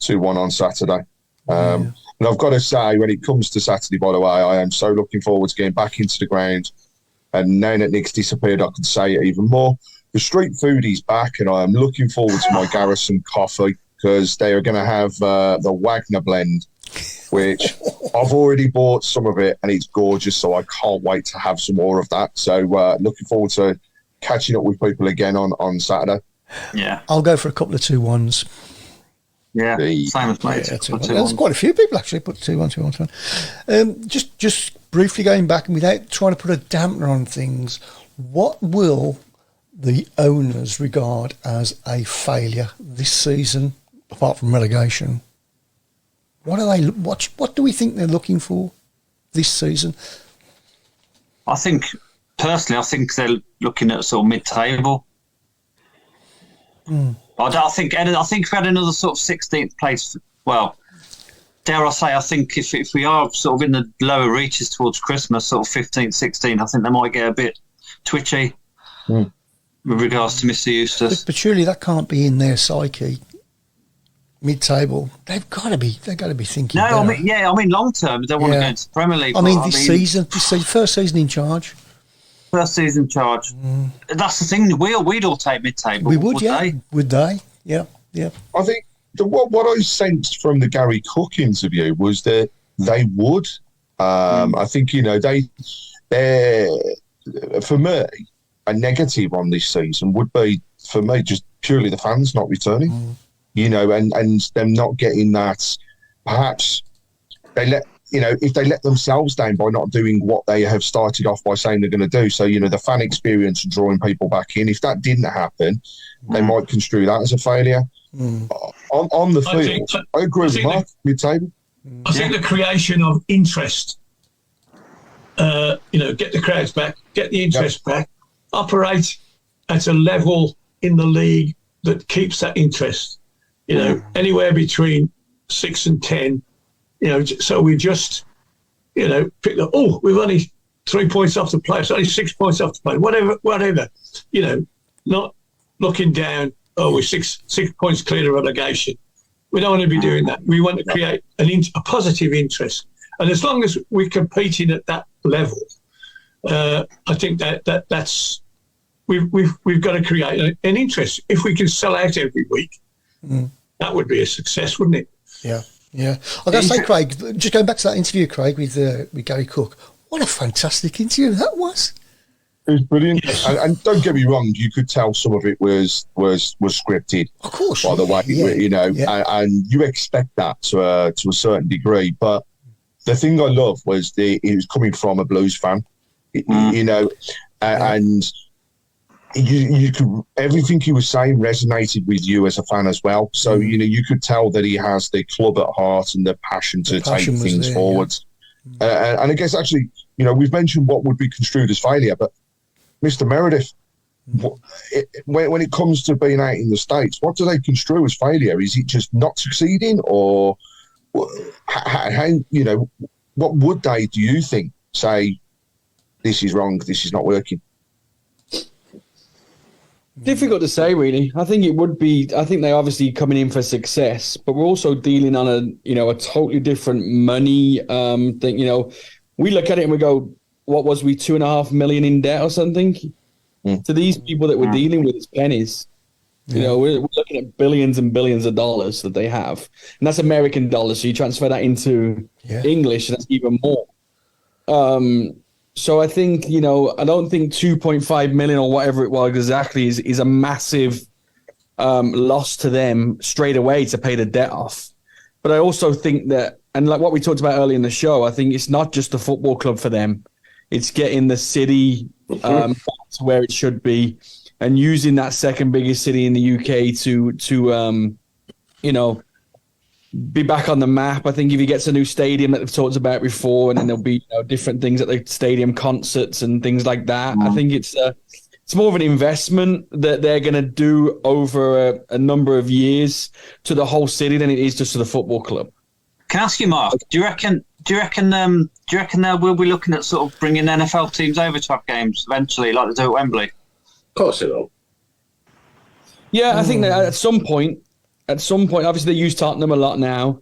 on Saturday. And I've got to say, when it comes to Saturday, by the way, I am so looking forward to getting back into the ground. And now that Nick's disappeared, I can say it even more. The street food is back, and I am looking forward to my Garrison coffee because they are going to have the Wagner blend, which I've already bought some of it, and it's gorgeous, so I can't wait to have some more of that. So looking forward to catching up with people again on Saturday. Yeah. I'll go for a couple of 2-1s. Yeah, same as me. Yeah, there's quite a few people actually put 2-1, 2-1. Just briefly going back and without trying to put a dampener on things, what will the owners regard as a failure this season, apart from relegation? What are they? What do we think they're looking for this season? I think they're looking at sort of mid-table. I think if we had another sort of 16th place, well, dare I say, I think if we are sort of in the lower reaches towards Christmas, sort of 15th, 16th, I think they might get a bit twitchy with regards to Mr. Eustace. But surely that can't be in their psyche. Mid-table, they've got to be thinking. No, better. I mean long term, they want to go into the Premier League. I mean, this season, first season in charge. First season charge. That's the thing. We'd all take mid-table. We would, yeah. Would they? Yeah. I think what I sensed from the Gary Cook interview was that they would. I think they're for me a negative on this season would be for me just purely the fans not returning. And them not getting that. Perhaps if they let themselves down by not doing what they have started off by saying they're going to do. So, the fan experience and drawing people back in. If that didn't happen, they might construe that as a failure. On the field, I agree with Mark, mid-table. I think the creation of interest, get the crowds back, get the interest back, operate at a level in the league that keeps that interest. Anywhere between 6 and 10, so we just, pick up, we've only 3 points off the play, it's only 6 points off the play, whatever, not looking down, we're six points clear of relegation. We don't want to be doing that. We want to create a positive interest. And as long as we're competing at that level, I think that's, we've got to create an interest. If we can sell out every week, that would be a success, wouldn't it? Yeah. I've got to say, Craig, just going back to that interview, Craig, with Gary Cook, what a fantastic interview that was. It was brilliant. And don't get me wrong, you could tell some of it was scripted. Of course. By the way, and you expect that to a certain degree. But the thing I love was it was coming from a Blues fan, and you could, everything he was saying resonated with you as a fan as well. So you could tell that he has the club at heart and the passion to take things forward. And I guess actually, we've mentioned what would be construed as failure, but Mr. Meredith, when it comes to being out in the States, what do they construe as failure? Is it just not succeeding, or how what would they, do you think, say this is wrong, this is not working? Difficult to say, really. I think it would be. I think they're obviously coming in for success, but we're also dealing on a totally different money thing. We look at it and we go, "What was we $2.5 million in debt or something?" To these people that we're dealing with, it's pennies. We're looking at billions and billions of dollars that they have, and that's American dollars. So you transfer that into English, and that's even more. So I think, I don't think 2.5 million or whatever it was exactly is a massive loss to them straight away to pay the debt off. But I also think that, and like what we talked about earlier in the show, I think it's not just a football club for them. It's getting the city back to where it should be and using that second biggest city in the UK to be back on the map. I think if he gets a new stadium that they've talked about before, and then there'll be different things at the stadium, concerts and things like that. I think it's more of an investment that they're going to do over a number of years to the whole city than it is just to the football club. Can I ask you, Mark? Do you reckon we'll be looking at sort of bringing NFL teams over to our games eventually, like they do at Wembley? Of course it will. Yeah, I think that at some point, obviously they use Tottenham a lot now.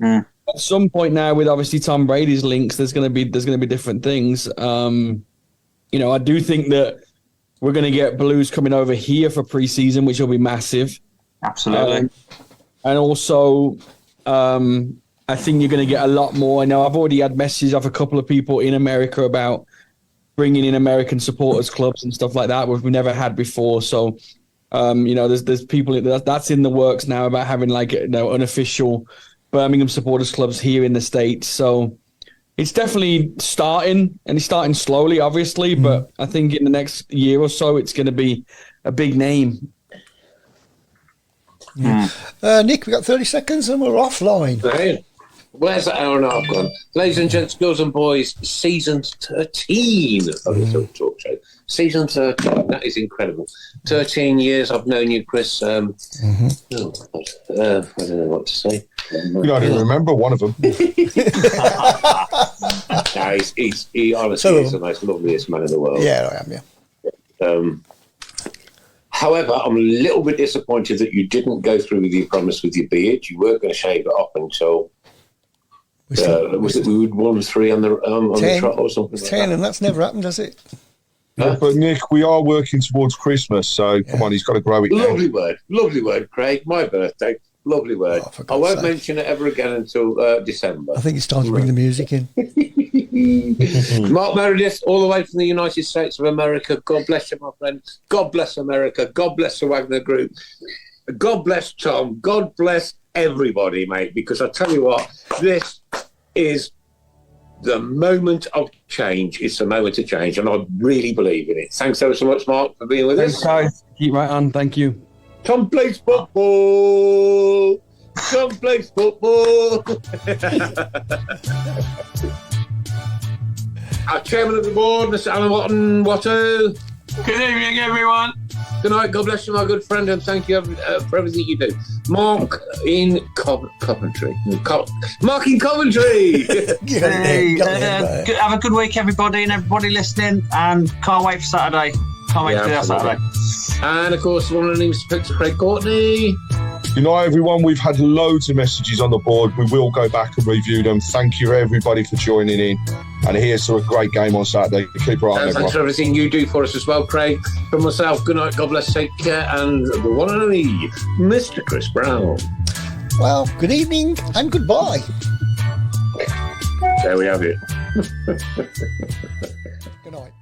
At some point now, with obviously Tom Brady's links, there's going to be different things. I do think that we're going to get Blues coming over here for pre-season, which will be massive. Absolutely. And also, I think you're going to get a lot more. I know I've already had messages off a couple of people in America about bringing in American supporters clubs and stuff like that, which we never had before. So. There's people that's in the works now about having unofficial Birmingham supporters clubs here in the States. So it's definitely starting, and it's starting slowly, obviously. But I think in the next year or so, it's going to be a big name. Nick, we got 30 seconds and we're offline. Where's that hour and a half gone? Ladies and gents, girls and boys, season 13 of the Tilton Talk Show. Season 13, that is incredible. 13 years I've known you, Chris. I don't know what to say. You don't even remember one of them. No, he honestly is the most loveliest man in the world. Yeah, I am, yeah. However, I'm a little bit disappointed that you didn't go through with your promise with your beard. You weren't going to shave it off until... was it we would 1-3 on the trot or something? It's 10, and that's never happened, has it? Yeah, but Nick, we are working towards Christmas, so come on, he's got to grow it. Lovely word, Craig. My birthday, lovely word. I won't mention it ever again until December. I think it's time to bring the music in. Mark Meredith, all the way from the United States of America. God bless you, my friend. God bless America. God bless the Wagner Group. God bless Tom. God bless everybody, mate. Because I tell you what, this is the moment of change. It's the moment of change, and I really believe in it. Thanks ever so much, Mark, for being with us. Thanks, guys. Keep right on. Thank you. Tom plays football. Tom plays football. Our chairman of the board, Mr. Alan Watto. Good evening, everyone. Good night. God bless you, my good friend, and thank you for everything you do. Mark in Coventry. Mark in Coventry. Have a good week, everybody, and everybody listening. And can't wait for Saturday. Can't wait to do that Saturday. And of course, one of the names Picture Craig Courtney. Good night, everyone. We've had loads of messages on the board. We will go back and review them. Thank you, everybody, for joining in. And here's to a great game on Saturday. Keep right on, everyone. Thanks for everything you do for us as well, Craig. From myself, good night, God bless, take care, and the one and only Mr. Chris Brown. Well, good evening and goodbye. There we have it. Good night.